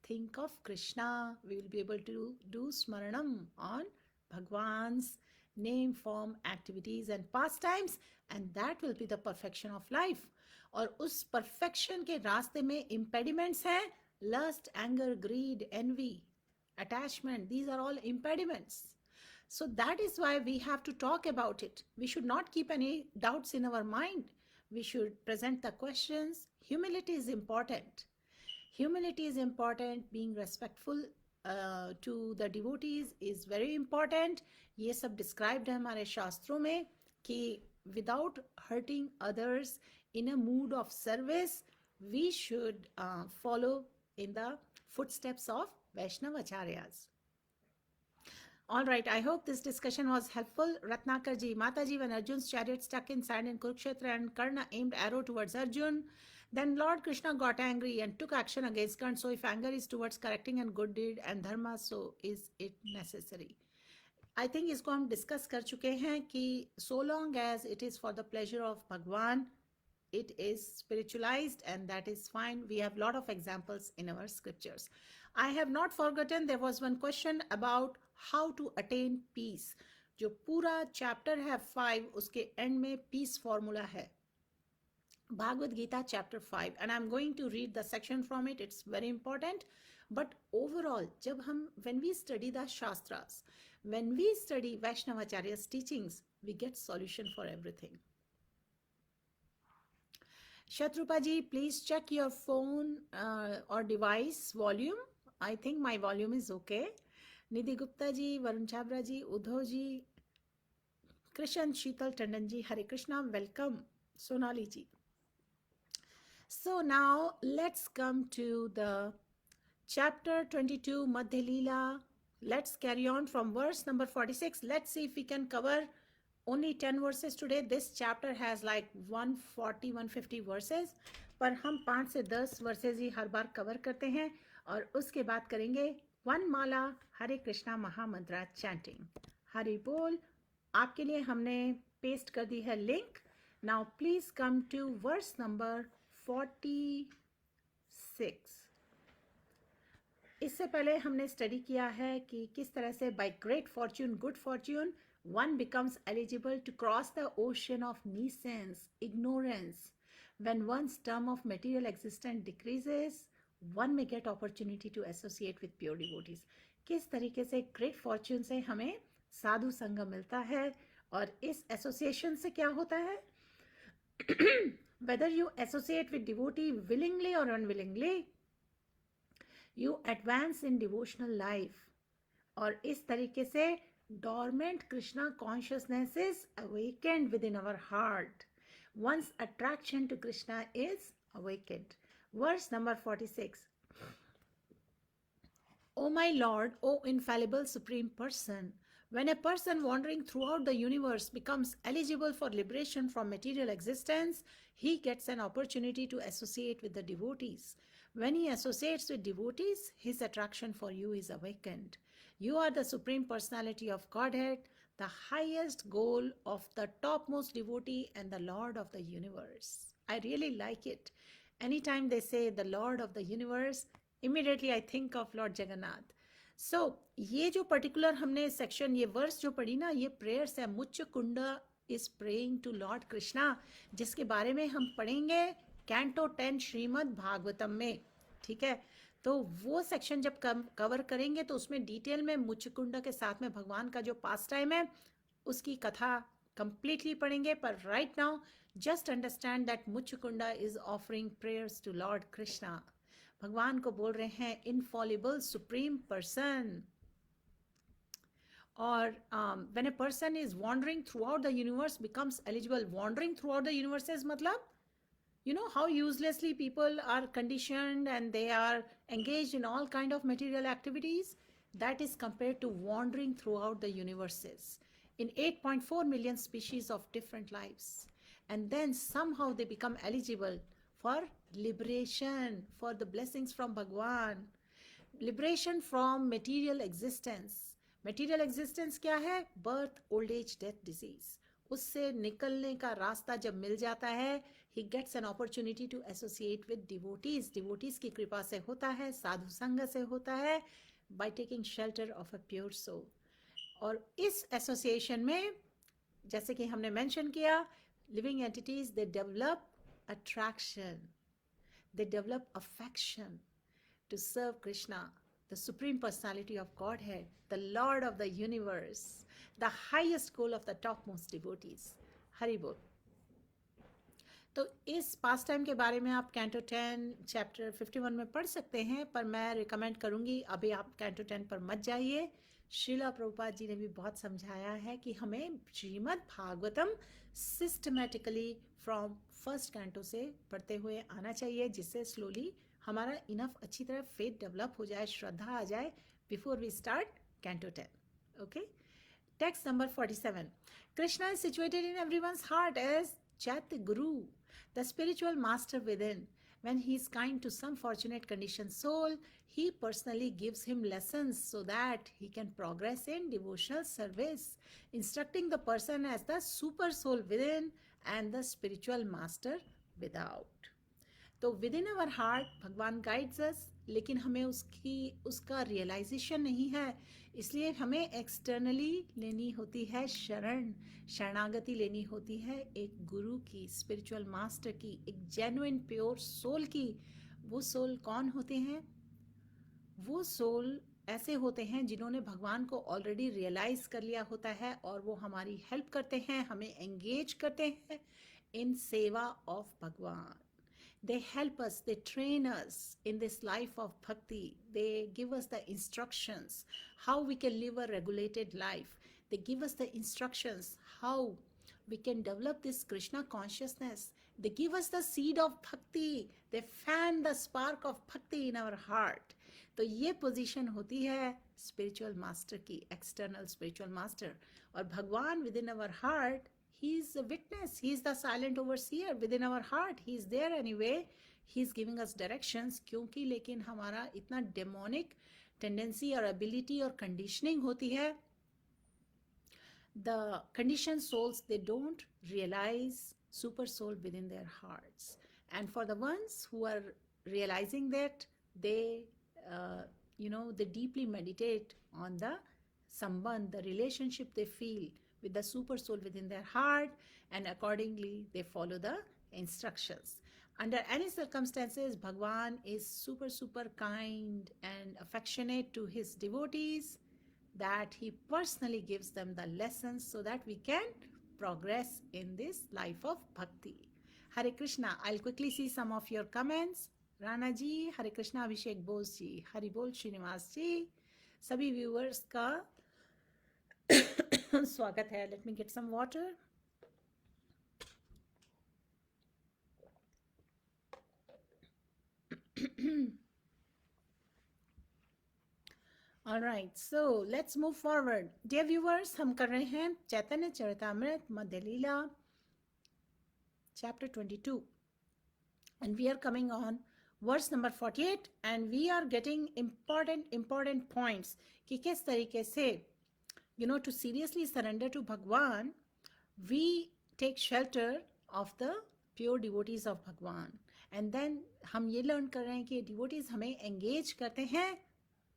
think of Krishna. We will be able to do smaranam on Bhagwan's name, form, activities and pastimes, and that will be the perfection of life. और उस perfection के रास्ते में impediments हैं, lust, anger, greed, envy, attachment. These are all impediments. So that is why we have to talk about it. We should not keep any doubts in our mind. We should present the questions. Humility is important. Humility is important. Being respectful to the devotees is very important. ये सब described है हमारे शास्त्रों में कि without hurting others, in a mood of service, we should follow in the footsteps of Vaishnava Acharyas. All right, I hope this discussion was helpful. Ratnakar ji, Mataji, when Arjun's chariot stuck in sand in Kurukshetra and Karna aimed arrow towards Arjun, then Lord Krishna got angry and took action against Karna. So if anger is towards correcting and good deed and dharma, so is it necessary? I think इसको हम discuss कर चुके हैं कि so long as it is for the pleasure of Bhagwan, it is spiritualized and that is fine. We have a lot of examples in our scriptures. I have not forgotten, there was one question about how to attain peace. जो पूरा chapter है 5 उसके and में piece formula है. Bhagavad Gita chapter 5 and I'm going to read the section from it. It's very important. But overall, जब हम when we study the Shastras, when we study Vaishnavacharya's teachings, we get solution for everything. Shatrupa ji, please check your phone or device volume. I think my volume is okay. Nidhi Gupta ji, Varun Chabra ji, Udho ji, Krishan Sheetal Tandon ji, Hare Krishna, welcome. Sonali ji. So now let's come to the chapter 22, Madhya Leela. Let's carry on from verse number 46. Let's see if we can cover only 10 verses today. This chapter has like 140-150 verses, पर हम 5 से 10 verses ही हर बार cover करते हैं और उसके बाद करेंगे one माला हरे Krishna महामंत्रा chanting. Hari बोल. आपके लिए हमने paste कर दी है link. Now please come to verse number 46. इससे पहले हमने स्टडी किया है कि किस तरह से by great fortune, good fortune, one becomes eligible to cross the ocean of nescience, ignorance. When one's term of material existence decreases, one may get opportunity to associate with pure devotees. किस तरीके से great fortune से हमें साधु संग मिलता है और इस association से क्या होता है? Whether you associate with devotee willingly or unwillingly, you advance in devotional life. और इस तरीके से dormant Krishna consciousness is awakened within our heart. One's attraction to Krishna is awakened. Verse number 46. O my Lord, O infallible Supreme Person, when a person wandering throughout the universe becomes eligible for liberation from material existence, he gets an opportunity to associate with the devotees. When he associates with devotees, his attraction for you is awakened. You are the Supreme Personality of Godhead, the highest goal of the topmost devotee and the Lord of the universe. I really like it. Anytime they say the Lord of the universe, immediately I think of Lord Jagannath. So, ये जो particular हमने section, ये verse जो पढ़ी ना, ये prayers है. मुच्च कुंडा is praying to Lord Krishna, जिसके बारे में हम पढ़ेंगे कैंटो 10 श्रीमद् भागवतम में. ठीक है, तो वो सेक्शन जब कवर करेंगे तो उसमें डिटेल में मुच्चकुंड के साथ में भगवान का जो पास टाइम है उसकी कथा कंप्लीटली पढ़ेंगे. पर right now just understand that Muchukunda is offering prayers to Lord Krishna. भगवान को बोल रहे हैं इनफॉलिबल सुप्रीम पर्सन. और when a person is wandering throughout the universe becomes eligible. Wandering throughout the universe is मतलब you know how uselessly people are conditioned and they are engaged in all kind of material activities. That is compared to wandering throughout the universes in 8.4 million species of different lives, and then somehow they become eligible for liberation, for the blessings from Bhagwan, liberation from material existence. Material existence क्या है? Birth, old age, death, disease. उससे निकलने का रास्ता जब मिल जाता है, he gets an opportunity to associate with devotees. Devotees की कृपा से होता है, साधु संग से होता है, by taking shelter of a pure soul. और इस association में जैसे कि हमने mention किया, living entities, they develop attraction, they develop affection to serve Krishna, the Supreme Personality of Godhead, the Lord of the universe, the highest goal of the topmost devotees. Hari बोल. तो इस पास टाइम के बारे में आप कैंटो 10 चैप्टर 51 में पढ़ सकते हैं, पर मैं रिकमेंड करूंगी अभी आप कैंटो 10 पर मत जाइए. श्रीला प्रभुपाद जी ने भी बहुत समझाया है कि हमें Shrimad Bhagavatam systematically from first canto से पढ़ते हुए आना चाहिए, जिससे स्लोली हमारा इनफ अच्छी तरह फेथ डेवलप हो जाए, श्रद्धा आ जाए before we start canto 10. Okay. Text number 47. Krishna is situated in everyone's heart as Chat Guru, the spiritual master within. When he is kind to some fortunate conditioned soul, he personally gives him lessons so that he can progress in devotional service, instructing the person as the super soul within and the spiritual master without. तो with in our heart भगवान guides अस, लेकिन हमें उसका realisation नहीं है, इसलिए हमें externally लेनी होती है शरणागति लेनी होती है एक गुरु की, स्पिरिचुअल मास्टर की, एक जेन्युइन प्योर सोल की. वो सोल कौन होते हैं? वो सोल ऐसे होते हैं जिन्होंने भगवान को ऑलरेडी रियलाइज कर लिया होता है और वो हमारी हेल्प करते हैं, हमें एंगेज करते हैं इन सेवा ऑफ भगवान. They help us, they train us in this life of bhakti. They give us the instructions how we can live a regulated life. They give us the instructions how we can develop this Krishna consciousness. They give us the seed of bhakti. They fan the spark of bhakti in our heart. तो ये position होती है spiritual master की, external spiritual master. और भगवान with in our heart, he is a witness, he is the silent overseer within our heart, he is there anyway, he is giving us directions. क्योंकि लेकिन हमारा इतना demonic tendency और ability और conditioning होती है, the conditioned souls, they don't realize super soul within their hearts. And for the ones who are realizing that, they they deeply meditate on the sambandh, the relationship they feel with the super soul within their heart, and accordingly they follow the instructions. Under any circumstances, Bhagwan is super kind and affectionate to his devotees, that he personally gives them the lessons so that we can progress in this life of bhakti. Hare Krishna. I'll quickly see some of your comments. Rana ji, Hare Krishna. Abhishek Bose ji, Hari Bol Srinivas ji, सभी viewers का स्वागत है. Let me get some water. All right, so let's move forward. Dear viewers, हम कर रहे हैं चैतन्य चरितामृत मध्य लीला chapter 22, and we are coming on verse number 48, and we are getting important points कि किस तरीके से to seriously surrender to Bhagwan, we take shelter of the pure devotees of Bhagwan. And then हम ये learn कर रहे हैं कि devotees हमें engage करते हैं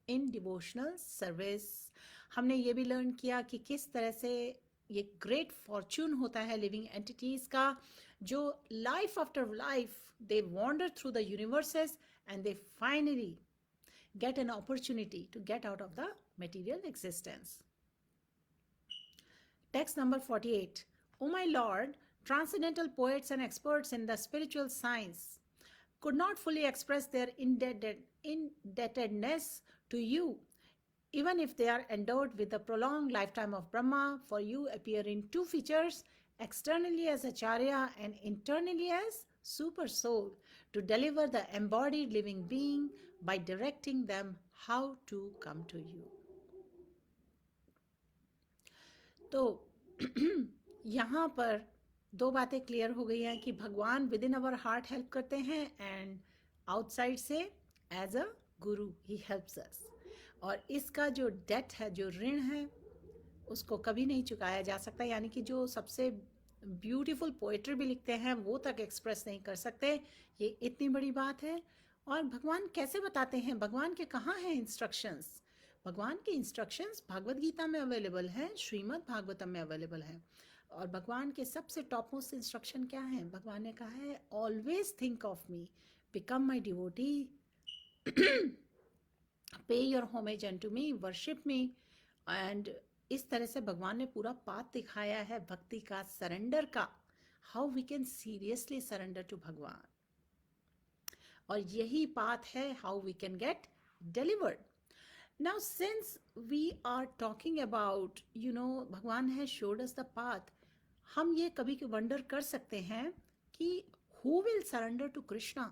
in devotional service. हमने ये भी learn किया कि किस तरह से ये great fortune होता है living entities का, जो life after life they wander through the universes and they finally get an opportunity to get out of the material existence. Text number 48. O my Lord, transcendental poets and experts in the spiritual science could not fully express their indebtedness to you, even if they are endowed with the prolonged lifetime of Brahma. For you appear in two features, externally as Acharya and internally as Super Soul, to deliver the embodied living being by directing them how to come to you. तो यहाँ पर दो बातें clear हो गई हैं कि भगवान with in our heart help करते हैं एंड आउटसाइड से as a Guru he helps us. और इसका जो डेट है, जो ऋण है, उसको कभी नहीं चुकाया जा सकता. यानी कि जो सबसे ब्यूटीफुल पोएट्री भी लिखते हैं वो तक एक्सप्रेस नहीं कर सकते. ये इतनी बड़ी बात है. और भगवान कैसे बताते हैं? भगवान के कहाँ हैं इंस्ट्रक्शंस? भगवान के इंस्ट्रक्शंस भागवत गीता में अवेलेबल हैं, श्रीमद् भागवतम में अवेलेबल हैं. और भगवान के सबसे टॉप मोस्ट इंस्ट्रक्शन क्या है? भगवान ने कहा है always think of me, become my devotee, pay your homage unto me, worship me. And इस तरह से भगवान ने पूरा पाथ दिखाया है भक्ति का, सरेंडर का, how we can seriously surrender to Bhagwan. और यही पाथ है how we can get delivered. Now, since we are talking about, भगवान has showed us the path, हम ये कभी वंडर कर सकते हैं कि who will surrender to Krishna?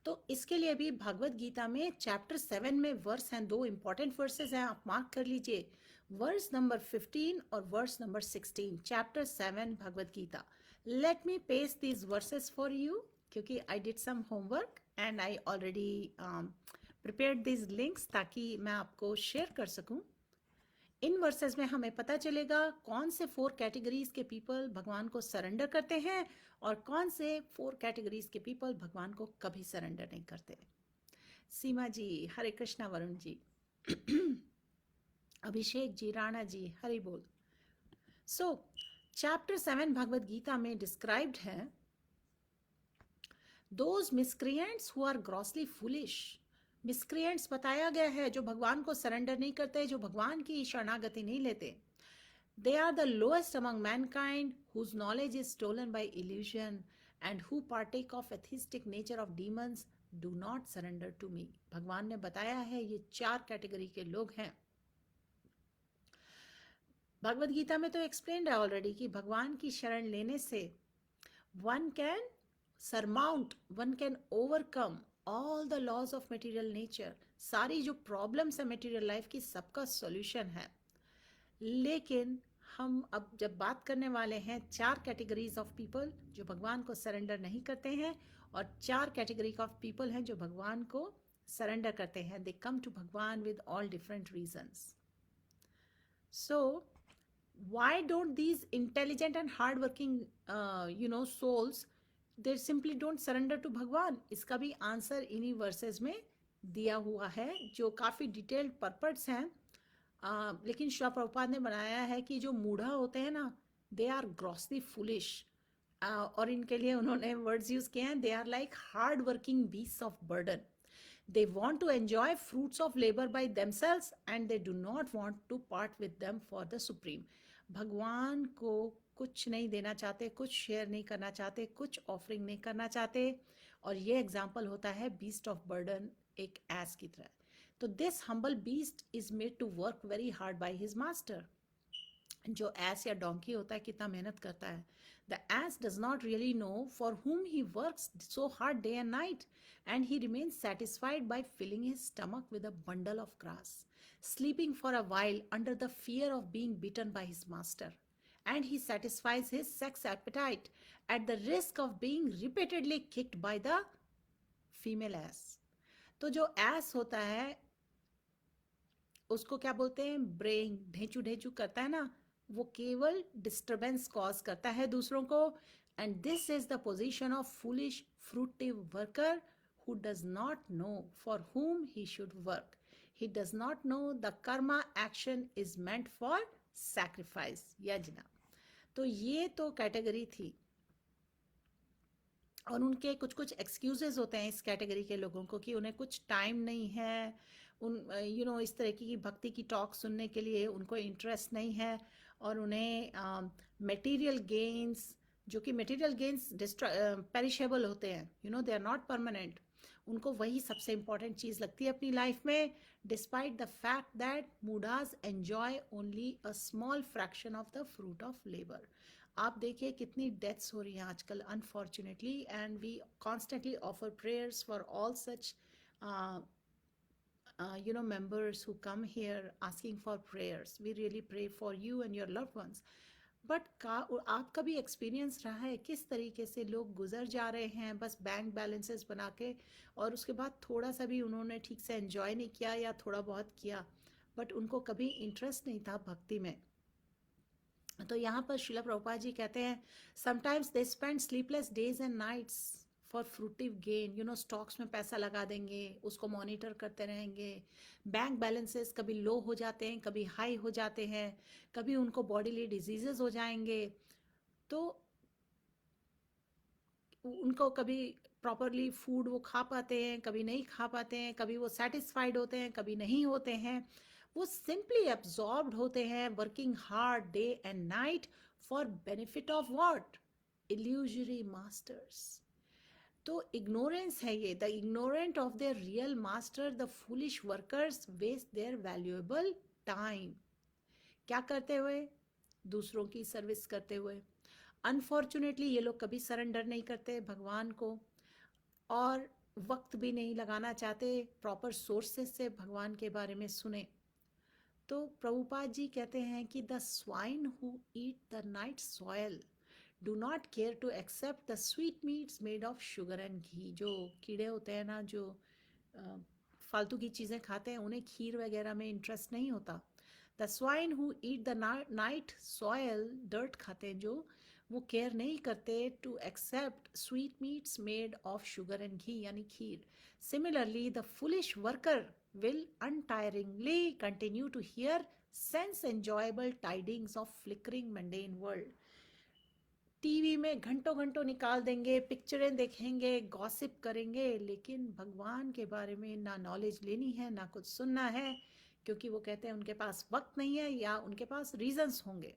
तो इसके लिए भी भगवत गीता में चैप्टर 7 में वर्स हैं, 2 इंपॉर्टेंट वर्सेस हैं, आप मार्क कर लीजिए, वर्स नंबर 15 और verse number 16, chapter 7 Bhagavad Gita. Let me paste these verses for you, क्योंकि I did some homework and I already prepared these links ताकि मैं आपको शेयर कर सकूं. इन वर्सेस में हमें पता चलेगा कौन से 4 कैटेगरीज के पीपल भगवान को सरेंडर करते हैं और कौन से 4 कैटेगरीज के पीपल भगवान को कभी सरेंडर नहीं करते. सीमा जी, हरे कृष्णा. वरुण जी, अभिषेक जी, राणा जी, हरि बोल. सो चैप्टर 7 भगवत गीता में डिस्क्राइब्ड है those miscreants who are grossly foolish. Miscreants बताया गया है जो भगवान को सरेंडर नहीं करते, जो भगवान की शरणागति नहीं लेते. They are the lowest among mankind, whose knowledge is stolen by illusion, and who partake of atheistic nature of demons, do not surrender to me. भगवान ने बताया है ये 4 कैटेगरी के लोग हैं. भगवत गीता में तो एक्सप्लेन्ड है ऑलरेडी कि भगवान की शरण लेने से one can surmount, one can overcome all the laws of material nature. सारी जो प्रॉब्लम्स है मटेरियल लाइफ की, सबका सॉल्यूशन है. लेकिन हम अब जब बात करने वाले हैं 4 कैटेगरीज ऑफ पीपल जो भगवान को सरेंडर नहीं करते हैं, और 4 कैटेगरी ऑफ पीपल हैं जो भगवान को सरेंडर करते हैं. दे कम टू भगवान with all different reasons. So why don't these intelligent and hard working souls, they simply don't surrender to भगवान? इसका भी आंसर इन्हीं वर्सेस में दिया हुआ है जो काफ़ी डिटेल्ड पर्पट्स हैं. लेकिन श्रील प्रभुपाद ने बनाया है कि जो मूढ़ा होते हैं ना, दे आर ग्रॉसली फुलिश, और इनके लिए उन्होंने वर्ड्स यूज किए हैं, they are like hard working beasts of burden. They want to enjoy fruits of labour by themselves and they do not want to part with them for the supreme. Bhagwan को कुछ नहीं देना चाहते, कुछ share नहीं करना चाहते, कुछ ऑफरिंग नहीं करना चाहते. और ये एग्जाम्पल होता है बीस्ट ऑफ बर्डन, एक एस की तरह. तो this humble beast is made to work very hard by his master. जो एस या डोंकी होता है कितना मेहनत करता है. The ass does not really know for whom he works so hard day and night, and he remains satisfied by filling his stomach with a bundle of grass, sleeping for a while under the fear of being bitten by his master, and he satisfies his sex appetite at the risk of being repeatedly kicked by the female ass. तो जो ass होता है उसको क्या बोलते हैं, ब्रेइंग, ढेंचू ढेंचू करता है ना, वो केवल डिस्टर्बेंस कॉज करता है दूसरों को. And this is the position of foolish fruitive worker who does not know for whom he should work. He does not know the karma action is meant for sacrifice, yajna. तो ये तो category थी, और उनके कुछ कुछ excuses होते हैं इस कैटेगरी के लोगों को कि उन्हें कुछ टाइम नहीं है, उन इस तरह की भक्ति की टॉक सुनने के लिए उनको इंटरेस्ट नहीं है, और उन्हें मटेरियल गेन्स, जो कि मटेरियल गेन्स पेरिशेबल होते हैं, दे आर नॉट परमानेंट, उनको वही सबसे इंपॉर्टेंट चीज़ लगती है अपनी लाइफ में, डिस्पाइट द फैक्ट दैट मूडाज enjoy only a small fraction of the fruit of labour. आप देखिए कितनी डेथ्स हो रही हैं आजकल unfortunately, and we constantly offer prayers for all such members who come here asking for prayers. We really pray for you and your loved ones. But आपका भी experience रहा है किस तरीके से लोग गुजर जा रहे हैं बस बैंक बैलेंसेस बना के, और उसके बाद थोड़ा सा भी उन्होंने ठीक से एंजॉय नहीं किया या थोड़ा बहुत किया, बट उनको कभी इंटरेस्ट नहीं था भक्ति में. तो यहाँ पर श्रील प्रभुपाद जी कहते हैं sometimes they spend sleepless days and nights for fruitive gain. Stocks में पैसा लगा देंगे, उसको मॉनिटर करते रहेंगे, बैंक बैलेंसेस कभी लो हो जाते हैं, कभी हाई हो जाते हैं, कभी उनको बॉडीली डिजीजेस हो जाएंगे, तो उनको कभी प्रॉपरली फूड वो खा पाते हैं, कभी नहीं खा पाते हैं, कभी वो सेटिस्फाइड होते हैं, कभी नहीं होते हैं. वो सिंपली एब्जॉर्ब्ड होते हैं working hard day and night for benefit of what, illusory masters. तो इग्नोरेंस है ये, the ignorant of their real master, the foolish workers waste their valuable time. क्या करते हुए, दूसरों की सर्विस करते हुए. अनफॉर्चुनेटली ये लोग कभी सरेंडर नहीं करते भगवान को, और वक्त भी नहीं लगाना चाहते प्रॉपर सोर्सेस से भगवान के बारे में सुने, तो प्रभुपाद जी कहते हैं कि the swine who eat the night soil do not care to accept the sweetmeats made of sugar and ghee. जो कीड़े होते हैं ना, जो फालतू की चीज़ें खाते हैं, उन्हें खीर वगैरह में इंटरेस्ट नहीं होता। The swine who eat the night soil, dirt खाते हैं जो, वो केयर नहीं करते to accept sweetmeats made of sugar and ghee, यानी खीर। Similarly the foolish worker will untiringly continue to hear sense enjoyable tidings of flickering mundane world। TV में घंटों घंटों निकाल देंगे, पिक्चरें देखेंगे, गॉसिप करेंगे, लेकिन भगवान के बारे में ना नॉलेज लेनी है ना कुछ सुनना है, क्योंकि वो कहते हैं उनके पास वक्त नहीं है या उनके पास रीजंस होंगे।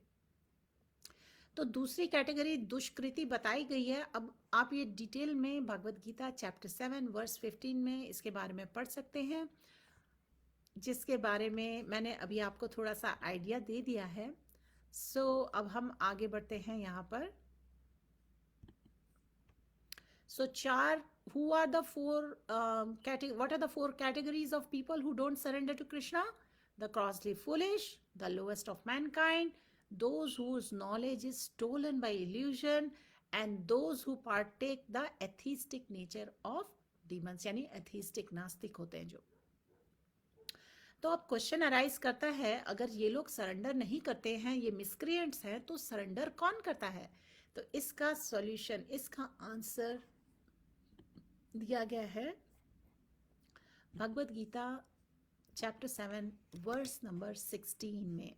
तो दूसरी कैटेगरी दुष्कृति बताई गई है। अब आप ये डिटेल में भगवत गीता चैप्टर 7 वर्स 15 में इसके बारे में पढ़ सकते हैं, जिसके बारे में मैंने अभी आपको थोड़ा सा आइडिया दे दिया है। अब हम आगे बढ़ते हैं यहाँ पर। who are the four what are the four categories of people who don't surrender to Krishna? The grossly foolish, the lowest of mankind, those whose knowledge is stolen by illusion, and those who partake the atheistic nature of demons, यानी atheistic नास्तिक होते हैं जो। तो अब question arise करता है, अगर ये लोग सरेंडर नहीं करते हैं, ये मिसक्रिएंट्स हैं, तो सरेंडर कौन करता है? तो इसका सॉल्यूशन, इसका आंसर दिया गया है Bhagavad Gita chapter 7 verse number 16 में।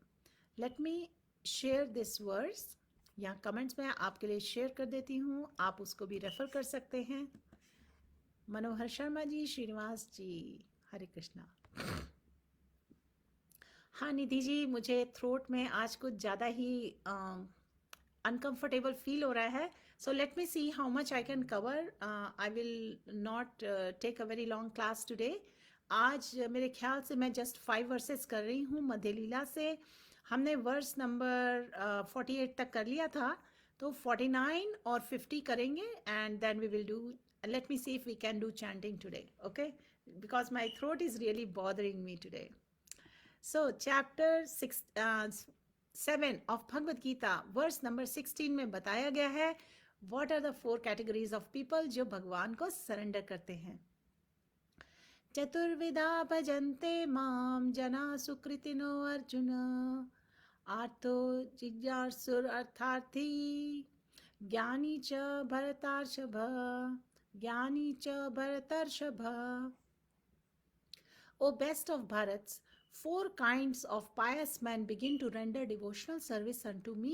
Let me share this verse, यहाँ कमेंट्स में आपके लिए शेयर कर देती हूँ, आप उसको भी रेफर कर सकते हैं। मनोहर शर्मा जी, श्रीनिवास जी, हरे कृष्णा। हाँ निधि जी, मुझे थ्रोट में आज कुछ ज़्यादा ही अनकंफर्टेबल फील हो रहा है। So let me see how much I can cover. I will not take a very long class today. आज मेरे ख्याल से मैं जस्ट 5 वर्सेस कर रही हूँ मध्य लीला से। हमने वर्स नंबर 48 तक कर लिया था, तो 49 और 50 करेंगे, and then we will do, let me see if we can do chanting today, okay, because my throat is really bothering me today. So chapter 7 of Bhagavad Gita verse number 16 में बताया गया है what are the 4 categories of people जो भगवान को surrender करते हैं। चतुर्विधा भजन्ते माम जना सुकृतिनो अर्जुन, आर्तो जिज्ञासुर अर्थार्थी, ज्ञानी च भरतर्षभ, ज्ञानी च भरतर्षभ। O best of Bharats, 4 kinds of pious men begin to render devotional service unto me: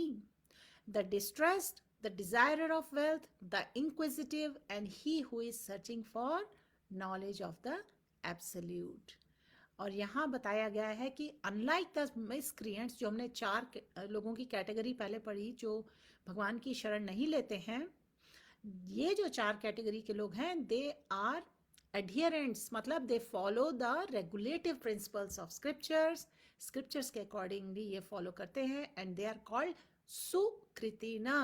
the distressed, the desirer of wealth, the inquisitive, and he who is searching for knowledge of the absolute। और यहाँ बताया गया है कि unlike the miscreants, जो हमने 4 लोगों की कैटेगरी पहले पढ़ी जो भगवान की शरण नहीं लेते हैं, ये जो 4 कैटेगरी के लोग हैं, दे आर adherents, मतलब they follow the regulative principles of scriptures के accordingly ये follow करते हैं, and they are called सुकृतिना।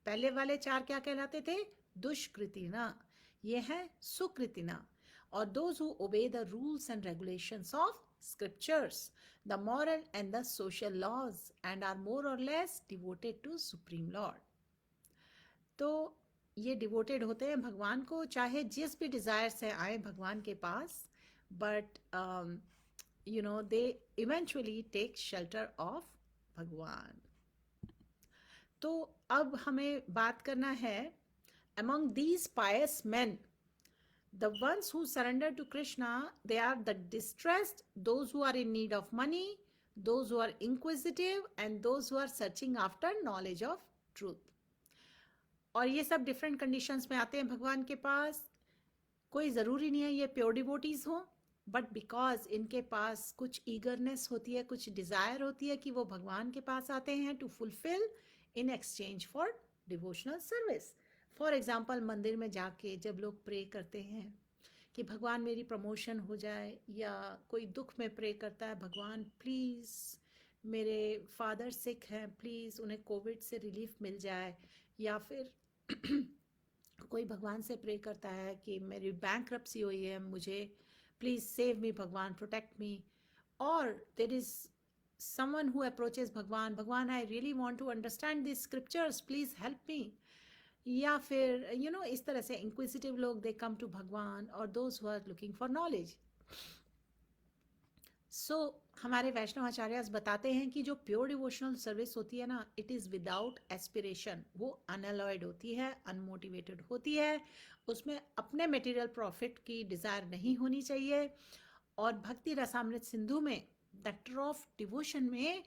पहले वाले 4 क्या कहलाते थे? दुष्कृतिना। ये है सुकृतिना। और those who obey the rules and regulations of scriptures, the moral and the social laws, and are more or less devoted to Supreme Lord। तो ये डिवोटेड होते हैं भगवान को, चाहे जिस भी डिज़ायर से आए भगवान के पास, but you know they eventually take shelter of Bhagwan. तो अब हमें बात करना है, among these pious men, the ones who surrender to Krishna, they are the distressed, those who are in need of money, those who are inquisitive, and those who are searching after knowledge of truth। और ये सब different conditions में आते हैं भगवान के पास। कोई ज़रूरी नहीं है ये प्योर डिवोटीज हों, बट बिकॉज इनके पास कुछ ईगरनेस होती है, कुछ डिज़ायर होती है, कि वो भगवान के पास आते हैं to fulfil in exchange for devotional service. For example, मंदिर में जाके जब लोग प्रे करते हैं कि भगवान मेरी प्रमोशन हो जाए, या कोई दुख में प्रे करता है, भगवान प्लीज़ मेरे फादर सिक हैं, प्लीज़ उन्हें कोविड से रिलीफ मिल जाए, या फिर कोई भगवान से प्रे करता है कि मेरी बैंक्रप्सी हुई है, मुझे प्लीज सेव मी भगवान, प्रोटेक्ट मी, और there is someone who approaches भगवान, भगवान I really want to understand these scriptures, please help me, या फिर इस तरह से इंक्विजिटिव लोग दे कम टू भगवान, और those who are looking for knowledge. So हमारे वैष्णव आचार्य बताते हैं कि जो प्योर डिवोशनल सर्विस होती है ना, इट इज़ विदाउट एस्पिरेशन, वो अनअलॉयड होती है, अनमोटिवेटेड होती है, उसमें अपने मटेरियल प्रॉफिट की डिज़ायर नहीं होनी चाहिए. और भक्ति रसामृत सिंधु में नेक्टर ऑफ डिवोशन में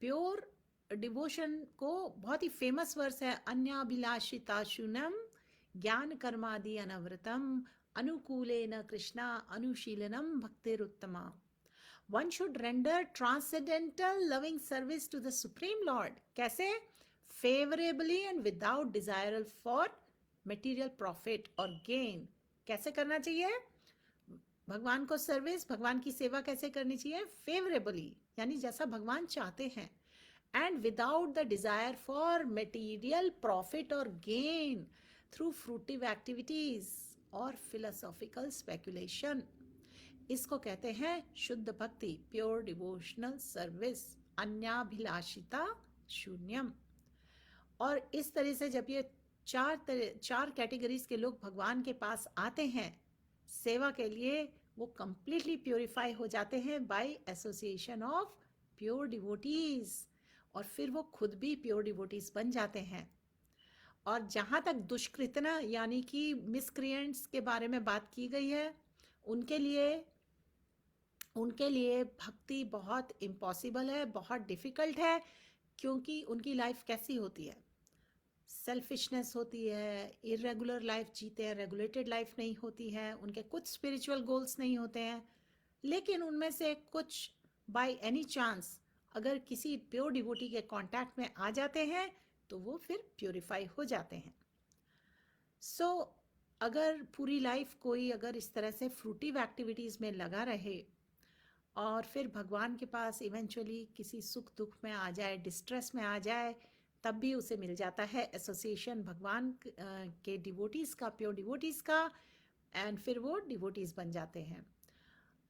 प्योर डिवोशन को बहुत ही फेमस वर्स है, अन्याभिलाषिता शून्यम ज्ञान कर्मादि अनवृतम अनुकूले न Krishna अनुशीलनम भक्तिरुत्तमा. One should render transcendental loving service to the Supreme Lord. कैसे? Favorably and without desire for material profit or gain. कैसे करना चाहिए? भगवान को सर्विस, भगवान की सेवा कैसे करनी चाहिए? Favorably, यानी जैसा भगवान चाहते हैं. And without the desire for material profit or gain through fruitive activities or philosophical speculation. इसको कहते हैं शुद्ध भक्ति, प्योर डिवोशनल सर्विस, अन्याभिलाषिता शून्यम. और इस तरह से जब ये चार कैटेगरीज के लोग भगवान के पास आते हैं सेवा के लिए, वो कंप्लीटली प्योरीफाई हो जाते हैं by association of pure devotees, और फिर वो खुद भी प्योर डिवोटीज बन जाते हैं. और जहाँ तक दुष्कृतना यानी कि मिसक्रिएंट्स के बारे में बात की गई है, उनके लिए भक्ति बहुत इम्पॉसिबल है, बहुत डिफ़िकल्ट है, क्योंकि उनकी लाइफ कैसी होती है? सेल्फिशनेस होती है, इरेगुलर लाइफ जीते हैं, रेगुलेटेड लाइफ नहीं होती है, उनके कुछ स्पिरिचुअल गोल्स नहीं होते हैं. लेकिन उनमें से कुछ बाय एनी चांस अगर किसी प्योर डिवोटी के कांटेक्ट में आ जाते हैं तो वो फिर प्योरीफाई हो जाते हैं. सो अगर पूरी लाइफ कोई अगर इस तरह से फ्रूटिव एक्टिविटीज़ में लगा रहे और फिर भगवान के पास इवेंचुअली किसी सुख दुख में आ जाए, डिस्ट्रेस में आ जाए, तब भी उसे मिल जाता है एसोसिएशन भगवान के डिवोटीज़ का, प्योर डिवोटीज़ का, एंड फिर वो डिवोटीज़ बन जाते हैं.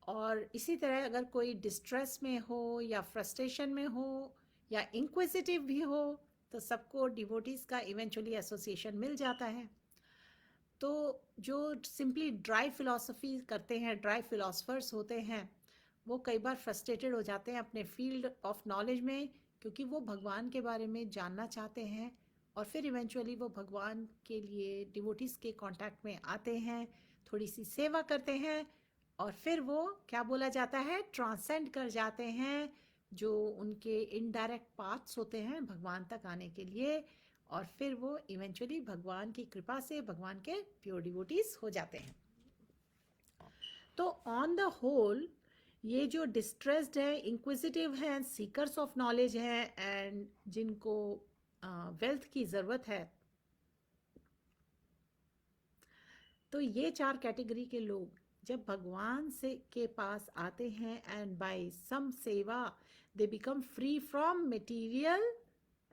और इसी तरह अगर कोई डिस्ट्रेस में हो या फ्रस्ट्रेशन में हो या इंक्विजिटिव भी हो, तो सबको डिवोटीज़ का इवेंचुअली एसोसिएशन मिल जाता है. तो जो सिंपली ड्राई फिलॉसफी करते हैं, ड्राई फिलॉसफर्स होते हैं, वो कई बार फ्रस्ट्रेटेड हो जाते हैं अपने फील्ड ऑफ नॉलेज में, क्योंकि वो भगवान के बारे में जानना चाहते हैं, और फिर इवेंचुअली वो भगवान के लिए डिवोटीज़ के कांटेक्ट में आते हैं, थोड़ी सी सेवा करते हैं, और फिर वो क्या बोला जाता है, ट्रांसेंड कर जाते हैं जो उनके इनडायरेक्ट पाथ्स होते हैं भगवान तक आने के लिए, और फिर वो इवेंचुअली भगवान की कृपा से भगवान के प्योर डिवोटीज़ हो जाते हैं. तो ऑन द होल ये जो डिस्ट्रेस्ड है, इंक्विजिटिव हैं, सीकर्स ऑफ नॉलेज हैं, एंड जिनको वेल्थ की ज़रूरत है, तो ये चार कैटेगरी के लोग जब भगवान से के पास आते हैं एंड बाय सम सेवा they become free from material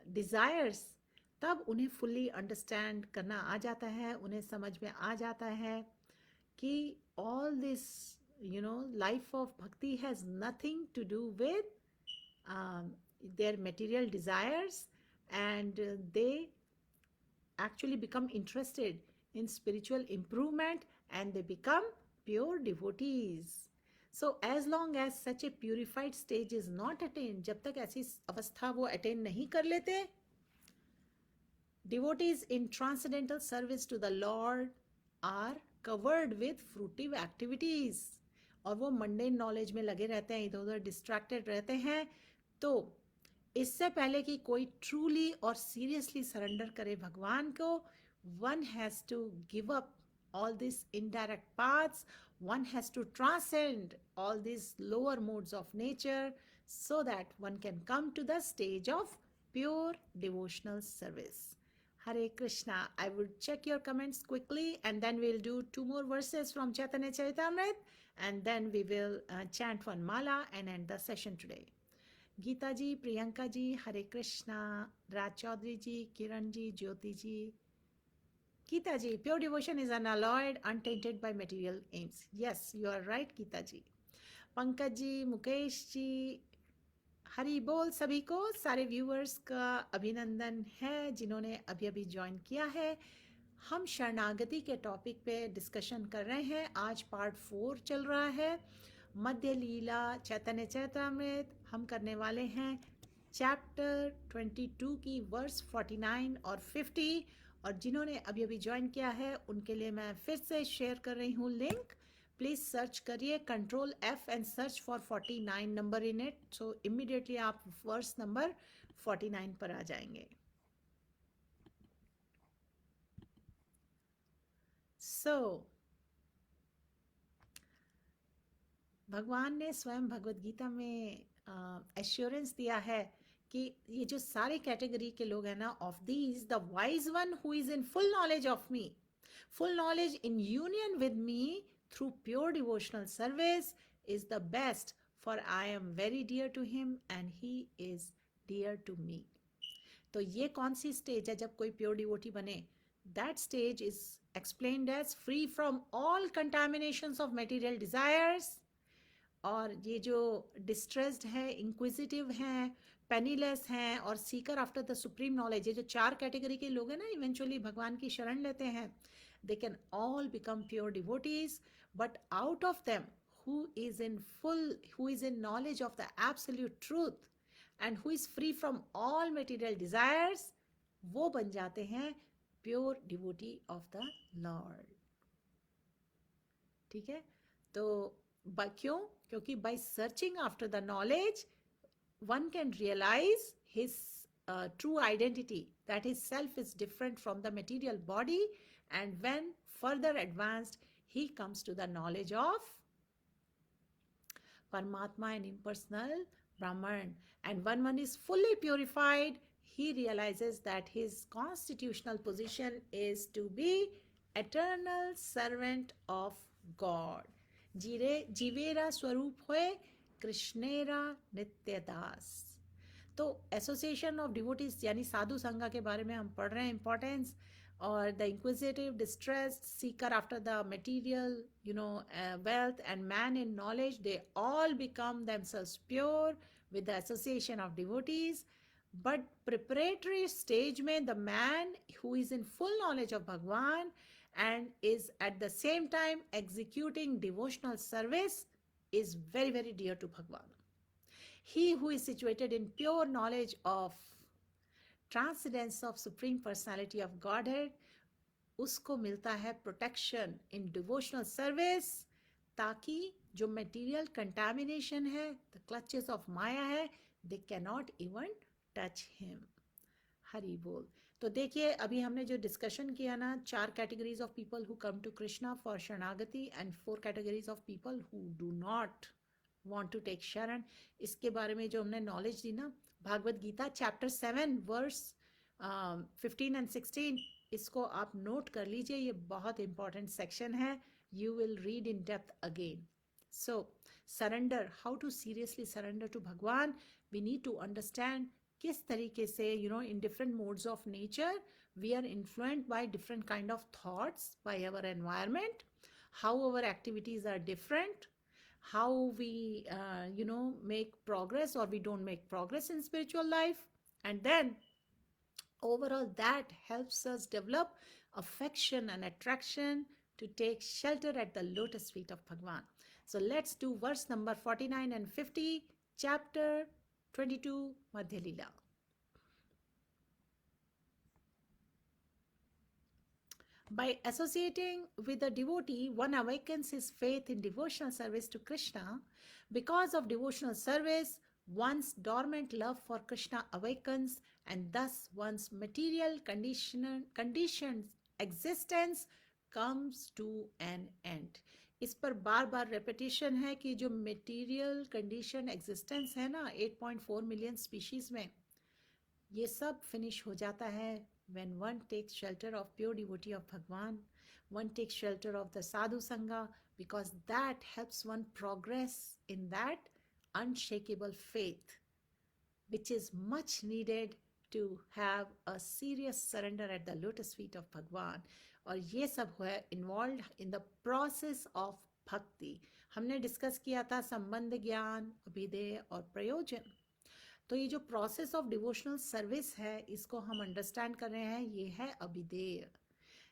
desires, तब उन्हें फुल्ली अंडरस्टैंड करना आ जाता है, उन्हें समझ में आ जाता है कि all this life of bhakti has nothing to do with their material desires, and they actually become interested in spiritual improvement, and they become pure devotees. So as long as such a purified stage is not attained, जब तक ऐसी अवस्था वो attain नहीं कर लेते, devotees in transcendental service to the Lord are covered with fruitive activities, और वो मंडेन नॉलेज में लगे रहते हैं, इधर उधर डिस्ट्रैक्टेड रहते हैं. तो इससे पहले कि कोई ट्रूली और सीरियसली सरेंडर करे भगवान को, one has to give up all this indirect paths, one has to transcend all this lower modes of nature, so that one can come to the stage of pure devotional service. Hare Krishna. I would check your comments quickly, and then we'll do 2 more verses from Chaitanya Charitamrita, and then we will chant one mala and end the session today. Geeta ji, Priyanka ji, Hare Krishna, Raj Chaudhary ji, Kiran ji, Jyoti ji, Geeta ji, pure devotion is unalloyed, untainted by material aims. Yes, you are right, Geeta ji. Pankaj ji, Mukesh ji, Hari बोल सभी को, सारे viewers का अभिनंदन है जिन्होंने अभी अभी ज्वाइन किया है। हम शरणागति के टॉपिक पे डिस्कशन कर रहे हैं। आज पार्ट 4 चल रहा है, मध्य लीला चैतन्य चैतामृत। हम करने वाले हैं चैप्टर 22 की वर्स 49 और 50। और जिन्होंने अभी अभी ज्वाइन किया है उनके लिए मैं फिर से शेयर कर रही हूँ लिंक। प्लीज सर्च करिए control F and search for 49 number in it. So immediately आप वर्स नंबर 49 पर आ जाएंगे। सो भगवान ने स्वयं भगवत गीता में एश्योरेंस दिया है कि ये जो सारे कैटेगरी के लोग हैं ना, of these the wise one who is in full knowledge of me, full knowledge in union with me through pure devotional service is the best, for I am very dear to him and he is dear to me. तो ये कौन सी stage है जब कोई pure devotee बने? That stage is explained as free from all contaminations of material desires. और ये जो डिस्ट्रेस्ड है, इंक्विजिटिव हैं, पेनीलेस हैं और Sikar after the supreme knowledge, ये जो 4 कैटेगरी के लोग हैं ना, इवेंचुअली भगवान की शरण लेते हैं, they can all become pure devotees. But out of them who is in knowledge of the absolute truth and who is free from all material desires, वो बन जाते हैं pure devotee of the Lord. ठीक है? तो क्यों? क्योंकि by searching after the knowledge one can realize his true identity, that his self is different from the material body, and when further advanced he comes to the knowledge of Paramatma and impersonal Brahman. And when one is fully purified, he realizes that his constitutional position is to be eternal servant of God. जीवेरा स्वरूप होए कृष्णेरा नित्यदास। तो association of devotees यानी साधु संघ के बारे में हम पढ़ रहे हैं, इंपॉर्टेंस। और the inquisitive, distressed, Sikar after the material wealth and man in knowledge, they all become themselves pure with the association of devotees. But preparatory stage में the man who is in full knowledge of Bhagwan and is at the same time executing devotional service is very, very dear to Bhagwan. He who is situated in pure knowledge of transcendence of Supreme Personality of Godhead, उसको मिलता है protection in devotional service, ताकि जो material contamination है, the clutches of माया है, they cannot even touch him. Hari बोल। तो देखिए अभी हमने जो डिस्कशन किया ना, 4 categories of people who come to Krishna for शरणागति and 4 categories of people who do not want to take शरण, इसके बारे में जो हमने नॉलेज दी ना, Bhagavad Gita chapter 7 verse 15 and 16, इसको आप नोट कर लीजिए, ये बहुत इंपॉर्टेंट सेक्शन है। You will read in depth again. So surrender, how to seriously surrender to Bhagwan, we need to understand किस तरीके से in different modes of nature we are influenced by different kind of thoughts, by our environment, how our activities are different, how we make progress or we don't make progress in spiritual life, and then overall that helps us develop affection and attraction to take shelter at the lotus feet of Bhagwan. So let's do verse number 49 and 50, chapter 22, Madhya Leela. By associating with a devotee, one awakens his faith in devotional service to Krishna. Because of devotional service, one's dormant love for Krishna awakens, and thus one's material conditioned existence comes to an end. इस पर बार बार repetition है कि जो material condition existence है ना 8.4 million species में, ये सब फिनिश हो जाता है when one takes shelter of pure devotee of Bhagwan, one takes shelter of the sadhu sangha, because that helps one progress in that unshakable faith, which is much needed to have a serious surrender at the lotus feet of Bhagwan. और ये सब है involve in the process of भक्ति। हमने discuss किया था संबंध, ज्ञान, अभिधेय और प्रयोजन। तो ये जो प्रोसेस ऑफ डिवोशनल सर्विस है, इसको हम अंडरस्टैंड कर रहे हैं, ये है अभिधेय।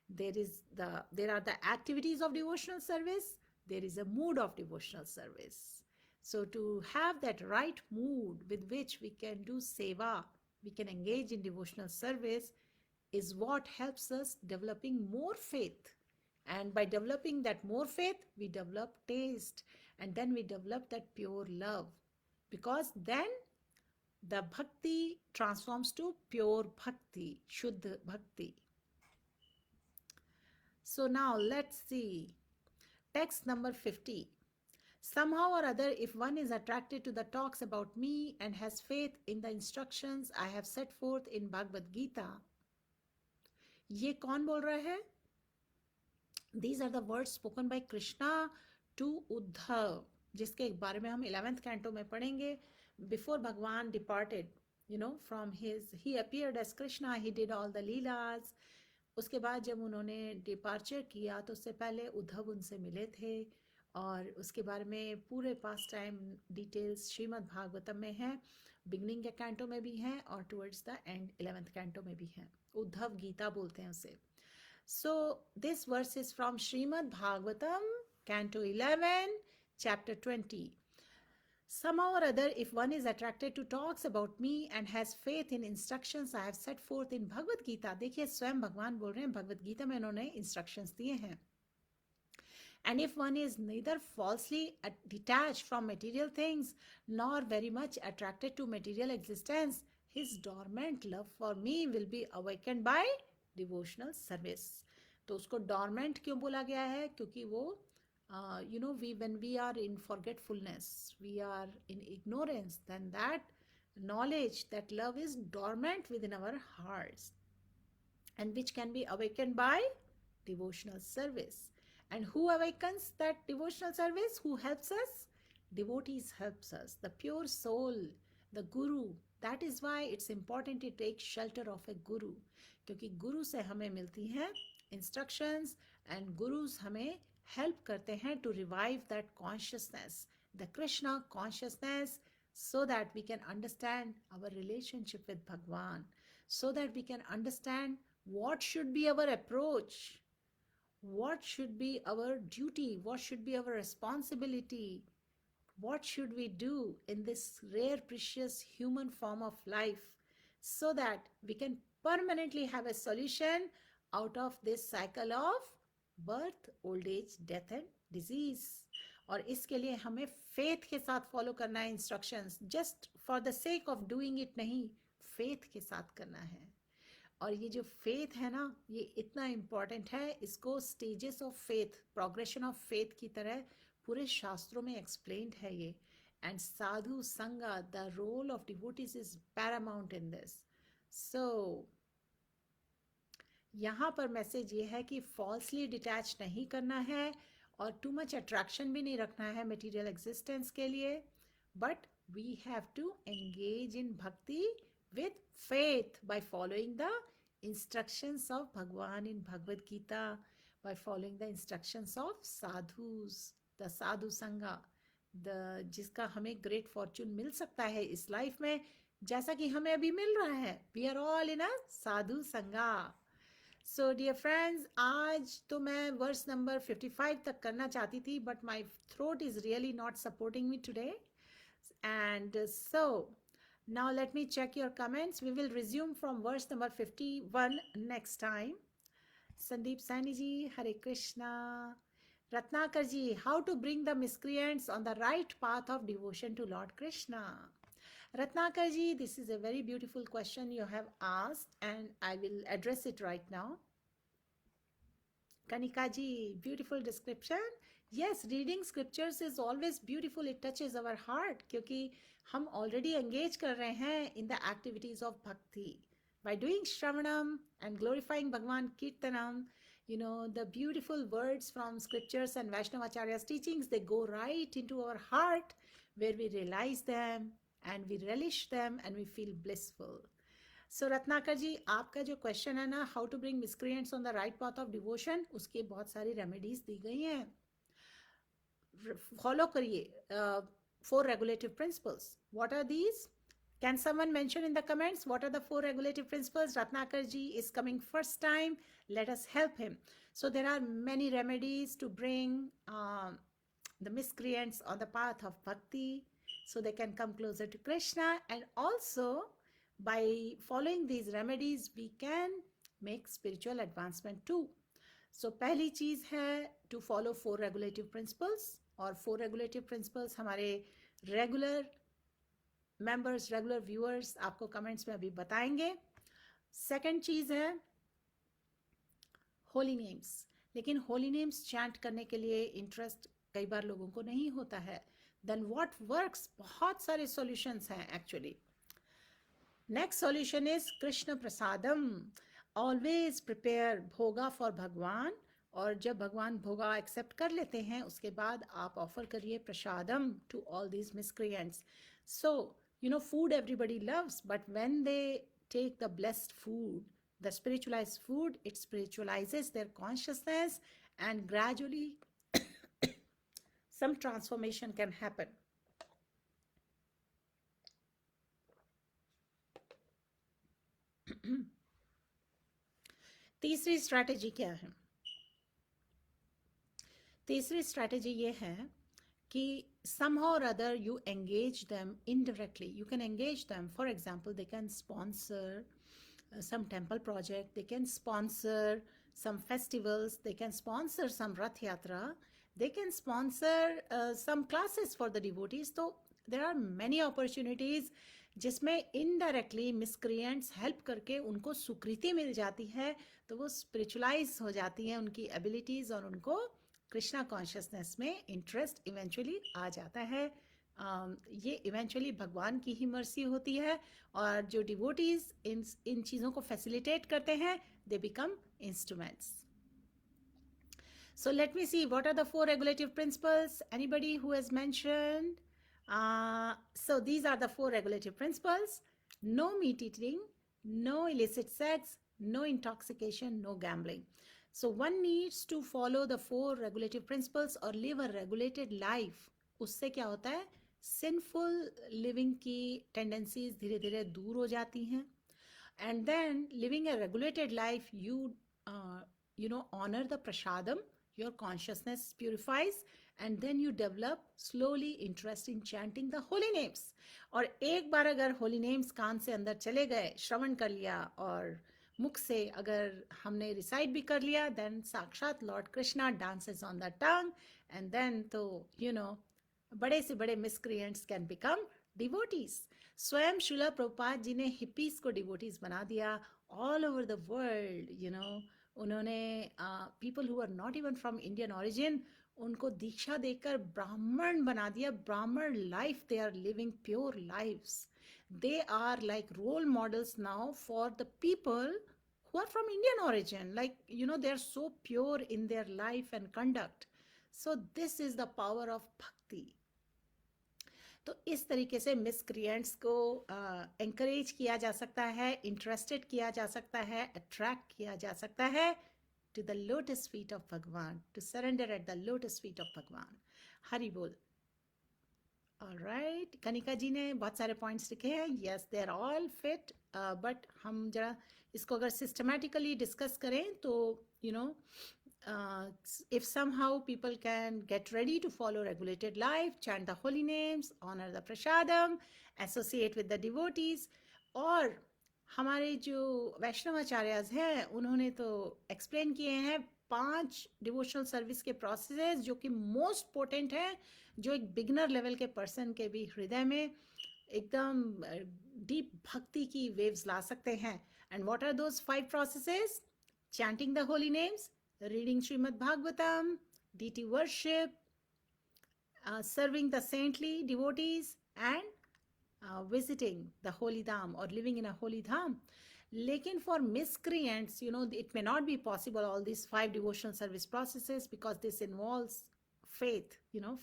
There are the activities of devotional service, there is a mood of devotional service. So to have that right mood with which we can do seva, we can engage in devotional service, is what helps us developing more faith. And by developing that more faith, we develop taste, and then we develop that pure love, because then the bhakti transforms to pure bhakti, shuddha bhakti. So now let's see. Text number 50. Somehow or other, if one is attracted to the talks about me and has faith in the instructions I have set forth in Bhagavad Gita. ये कौन बोल रहा है? These are the words spoken by Krishna to Uddhav, जिसके बारे में हम 11th canto में पढ़ेंगे. Before Bhagwan departed, from he appeared as Krishna, he did all the leelas. उसके बाद जब उन्होंने डिपार्चर किया तो उससे पहले उद्धव उनसे मिले थे, और उसके बारे में पूरे past time details Shrimad Bhagavatam में है. बिगनिंग के कैंटो में भी हैं और towards the end 11th canto में भी हैं. उद्धव गीता बोलते हैं उसे. So this verse is from Srimad Bhagavatam canto 11 chapter 20. Somehow or other, if one is attracted to talks about me and has faith in instructions I have set forth in Bhagavad Gita. देखिए स्वयं भगवान बोल रहे हैं, भगवद गीता में उन्होंने instructions दिए हैं. And if one is neither falsely detached from material things nor very much attracted to material existence, his dormant love for me will be awakened by devotional service. तो उसको dormant क्यों बोला गया है? क्योंकि वो when we are in forgetfulness, we are in ignorance, then that knowledge, that love is dormant within our hearts, and which can be awakened by devotional service. And who awakens that devotional service? Who helps us? Devotees helps us, the pure soul, the guru. That is why it's important to take shelter of a guru, क्योंकि गुरु से हमें मिलती हैं instructions, and gurus हमें help करते हैं to revive that consciousness, the Krishna consciousness, so that we can understand our relationship with Bhagwan, so that we can understand what should be our approach, what should be our duty, what should be our responsibility, what should we do in this rare, precious human form of life, so that we can permanently have a solution out of this cycle of birth, old age, death and disease. और इसके लिए हमें faith के साथ follow करना है instructions, just for the sake of doing it नहीं, faith के साथ करना है. और ये जो फेथ है ना, ये इतना इम्पॉर्टेंट है. इसको stages of faith, progression of faith की तरह पूरे शास्त्रों में एक्सप्लेन्ड है ये. And sadhu sanga, the role of devotees is paramount in this. So यहाँ पर मैसेज ये है कि फॉल्सली डिटैच नहीं करना है और टू मच अट्रैक्शन भी नहीं रखना है मटेरियल एग्जिस्टेंस के लिए, but we have to engage in bhakti with faith by following the instructions of Bhagwan in Bhagavad Gita, by following the instructions of sadhus, the sadhu sanga, जिसका हमें ग्रेट फॉर्चून मिल सकता है इस लाइफ में, जैसा कि हमें अभी मिल रहा है. We are all in a sadhu sanga. So dear friends, आज तो मैं वर्स नंबर 55 तक करना चाहती थी, but my throat is really not supporting me today. And so now let me check your comments. We will resume from verse number 51 next time. Sandeep Saini ji, Hare Krishna. Ratnakar ji, how to bring the miscreants on the right path of devotion to Lord Krishna. Ratnakar ji, this is a very beautiful question you have asked, and I will address it right now. Kanika ji, beautiful description. Yes, reading scriptures is always beautiful. It touches our heart क्योंकि हम already engage कर रहे हैं in the activities of bhakti. By doing Shravanam and glorifying Bhagwan Kirtanam, the beautiful words from scriptures and Vaishnavacharya's teachings, they go right into our heart where we realize them and we relish them and we feel blissful. सो रत्नाकर जी, आपका जो question है ना, how to bring miscreants on the right path of devotion, उसकी बहुत सारी remedies दी गई हैं. Follow करिए 4 regulative principles. What are these? Can someone mention in the comments what are the 4 regulative principles? Ratnakar ji is coming first time. Let us help him. So there are many remedies to bring the miscreants on the path of bhakti so they can come closer to Krishna. And also by following these remedies we can make spiritual advancement too. So पहली चीज़ है to follow 4 regulative principles. और 4 regulative principles हमारे regular members, regular viewers आपको comments में अभी बताएंगे. Second चीज़ है holy names. लेकिन holy names chant करने के लिए interest कई बार लोगों को नहीं होता है. Then what works? बहुत सारे solutions हैं actually. Next solution is Krishna Prasadam. Always prepare bhoga for भगवान. और जब भगवान भोगा एक्सेप्ट कर लेते हैं उसके बाद आप ऑफर करिए prasadam to all these miscreants. So you know food everybody loves, but when they take the blessed food, the spiritualised food, it spiritualises their consciousness and gradually some transformation can happen. तीसरी strategy क्या है? तीसरी strategy ये है कि somehow or other you engage them indirectly. You can engage them. For example, they can sponsor some temple project, they can sponsor some festivals, they can sponsor some Rath Yatra, they can sponsor some classes for the devotees. So there are many opportunities जिसमें indirectly miscreants help करके उनको सुकृति मिल जाती है, तो वो spiritualise हो जाती हैं उनकी एबिलिटीज़ और उनको कृष्णा कॉन्शियसनेस में इंटरेस्ट इवेंचुअली आ जाता है. ये इवेंचुअली भगवान की ही मर्सी होती है, और जो डिवोटीज इन चीज़ों को फैसिलिटेट करते हैं, they become instruments. So let me see, what are the 4 regulative principles? Anybody who has mentioned? So these are the 4 regulative principles. No meat eating, no illicit sex, no intoxication, no gambling. So one needs to follow the 4 regulative principles or live a regulated life. उससे क्या होता है? Sinful living की tendencies धीरे धीरे दूर हो जाती हैं. And then living a regulated life, you honor the prasadam, your consciousness purifies, and then you develop slowly interest in chanting the holy names. और एक बार अगर holy names कान से अंदर चले गए, श्रवण कर लिया और मुख से अगर हमने रिसाइट भी कर लिया, then साक्षात Lord Krishna dances on the tongue, and then तो बड़े से बड़े miscreants can become devotees. स्वयं श्रीला प्रभुपाद जी ने हिप्पीज को डिवोटीज बना दिया all over the world. उन्होंने people who are not even from Indian origin, उनको दीक्षा देकर ब्राह्मण बना दिया. ब्राह्मण life, they are living pure lives. They are like role models now for the people who are from Indian origin. Like, they are so pure in their life and conduct. So this is the power of bhakti. तो इस तरीके से miscreants को encourage किया जा सकता है, interested किया जा सकता है, अट्रैक्ट किया जा सकता है to the lotus feet of Bhagwan, to surrender at the lotus feet of Bhagwan. Hari बोल. ऑलराइट, कनिका जी ने बहुत सारे पॉइंट्स लिखे हैं. Yes, they are all fit, but हम जरा इसको अगर सिस्टमैटिकली डिस्कस करें तो if somehow people can get ready to follow regulated life, chant the holy names, honor the prasadam, associate with the devotees. और हमारे जो वैष्णवाचार्यज हैं उन्होंने तो एक्सप्लेन किए हैं 5 डिवोशनल सर्विस के प्रोसेसेस जो कि मोस्ट पोटेंट हैं, जो एक बिगनर लेवल के पर्सन के भी हृदय में एकदम डीप भक्ति की वेव्स ला सकते हैं. And what are those 5 processes? Chanting the holy names, reading Srimad Bhagavatam, deity worship, serving the saintly devotees, and visiting the holy dham or living in a holy dham. Lekin for miscreants, it may not be possible all these 5 devotional service processes because this involves faith,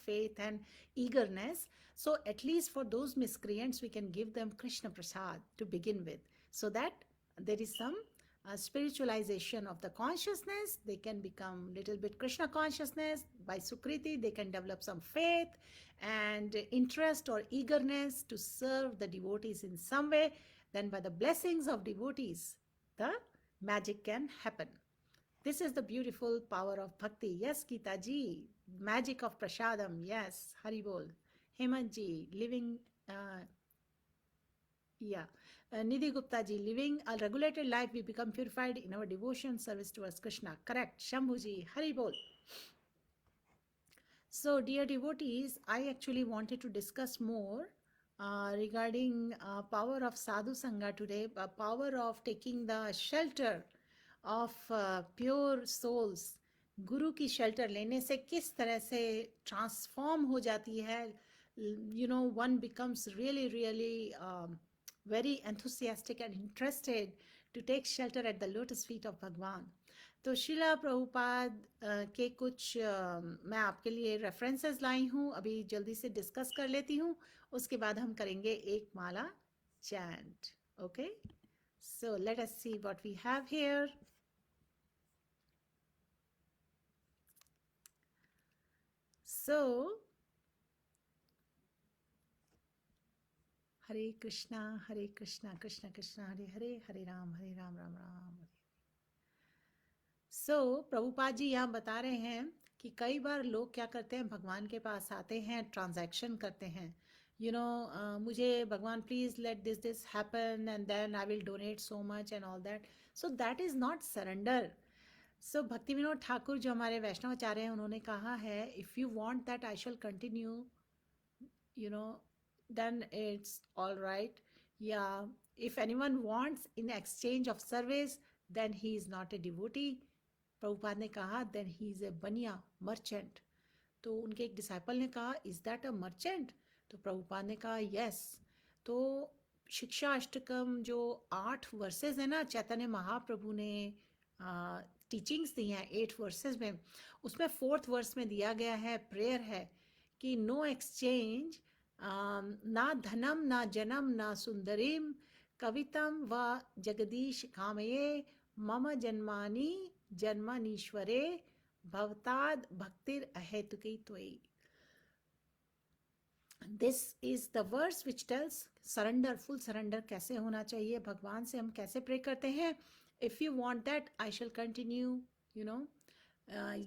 faith and eagerness. So at least for those miscreants, we can give them Krishna Prasad to begin with. so that there is some spiritualization of the consciousness. They can become little bit Krishna consciousness. By Sukriti, they can develop some faith and interest or eagerness to serve the devotees in some way. Then by the blessings of devotees, the magic can happen. This is the beautiful power of bhakti. Yes, Geeta ji, magic of prasadam. Yes, Hari Bol. Hemant ji, living, yeah. Nidhi Gupta ji, living a regulated life, we become purified in our devotion service towards Krishna. Correct. Shambhu ji, Hari Bol. So, dear devotees, I actually wanted to discuss more regarding power of sadhu sangha today, power of taking the shelter of pure souls. गुरु की shelter लेने से किस तरह से transform हो जाती है. You know, one becomes really very enthusiastic and interested to take shelter at the lotus feet of Bhagwan. तो शिला प्रभुपाद के कुछ मैं आपके लिए रेफरेंसेस लाई हूँ, अभी जल्दी से डिस्कस कर लेती हूँ, उसके बाद हम करेंगे एक माला chant. Okay, so let us see what we have here. So Hare Krishna Krishna Krishna Hare Hare, Hare Ram Ram Ram. So Prabhupada ji यहाँ बता रहे हैं कि कई बार लोग क्या करते हैं, भगवान के पास आते हैं, ट्रांजैक्शन करते हैं. मुझे भगवान please let this happen and then I will donate so much and all that. So that is not surrender. So Bhakti Vinod Thakur जो हमारे वैष्णवाचार्य हैं, उन्होंने कहा है, if you want that I shall continue, then it's all right. Yeah, if anyone wants in exchange of service, then he is not a devotee. Prabhupada ने कहा, then he is a बनिया, merchant. तो उनके एक डिसाइपल ने कहा, is that a merchant? तो प्रभुपाद ने कहा, yes. तो शिक्षा अष्टकम जो 8 वर्सेस है ना, चैतन्य महाप्रभु ने टीचिंग्स दी हैं 8 वर्सेस में, उसमें 4th वर्स में दिया गया है, प्रेयर है कि नो एक्सचेंज, ना धनम ना जनम ना सुंदरीम कवितम व जगदीश कामये मम जन्मानि जन्मानीश्वरे भवताद भक्तिर अहेतुकी त्वयि. This is the verse which tells surrender, full surrender कैसे होना चाहिए, भगवान से हम कैसे प्रे करते हैं. If you want that I shall continue,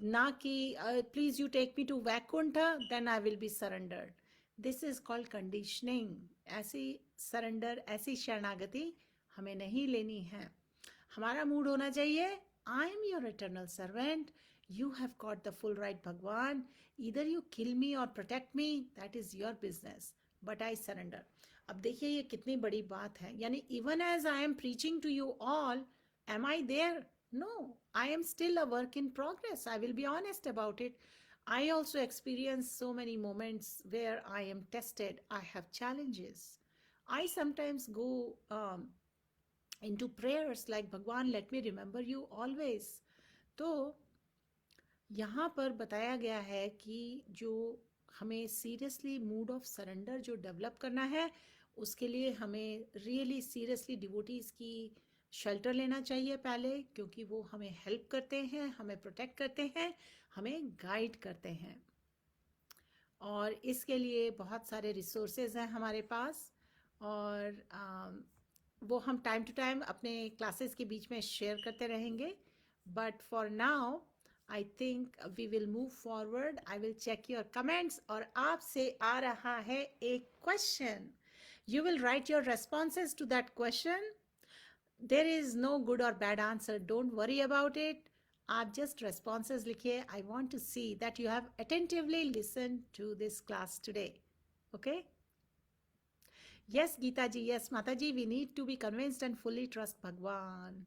ना कि please you take me to Vaikuntha, then I will be surrendered. This is called conditioning. ऐसी सरेंडर, ऐसी शरणागति हमें नहीं लेनी है. हमारा मूड होना चाहिए, I am your eternal servant, you have got the full right Bhagwan, either you kill me और protect me, that is your business, but I surrender. अब देखिए ये कितनी बड़ी बात है. यानी even as I am preaching to you all, am I there? No, I am still a work in progress. I will be honest about it. I also experience so many moments where I am tested. I have challenges. I sometimes go into prayers like, Bhagwan, let me remember you always. तो यहाँ पर बताया गया है कि जो हमें seriously mood off surrender जो डेवलप करना है, उसके लिए हमें रियली सीरियसली डिवोटीज़ की शेल्टर लेना चाहिए पहले, क्योंकि वो हमें हेल्प करते हैं, हमें प्रोटेक्ट करते हैं, हमें गाइड करते हैं. और इसके लिए बहुत सारे रिसोर्सेज हैं हमारे पास, और वो हम टाइम टू टाइम अपने क्लासेस के बीच में शेयर करते रहेंगे. But for now I think we will move forward. I will check your comments. और आपसे आ रहा है एक question. You will write your responses to that question. There is no good or bad answer. Don't worry about it. आप just responses लिखिए. I want to see that you have attentively listened to this class today. Okay? Yes, Geeta ji. Yes, Mata ji. We need to be convinced and fully trust Bhagwan.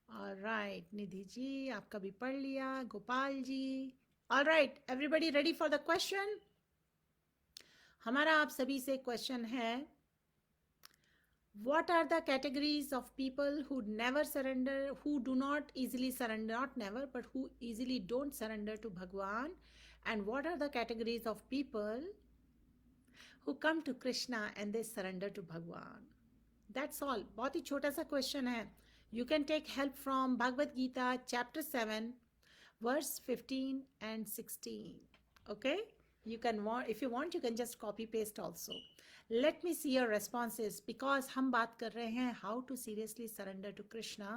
All right, Nidhi ji. आपका भी पढ़ लिया. Gopal ji. All right, everybody ready for the question? हमारा आप सभी से question है, what are the categories of people who never surrender, who do not easily surrender, not never, but who easily don't surrender to Bhagwan? And what are the categories of people who come to Krishna and they surrender to Bhagwan? That's all. बहुत ही छोटा सा question है. You can take help from Bhagavad Gita chapter 7 verse 15 and 16. Okay, you can want, if you want, you can just copy paste also. Let me see your responses, because हम बात कर रहे हैं how to seriously surrender to Krishna.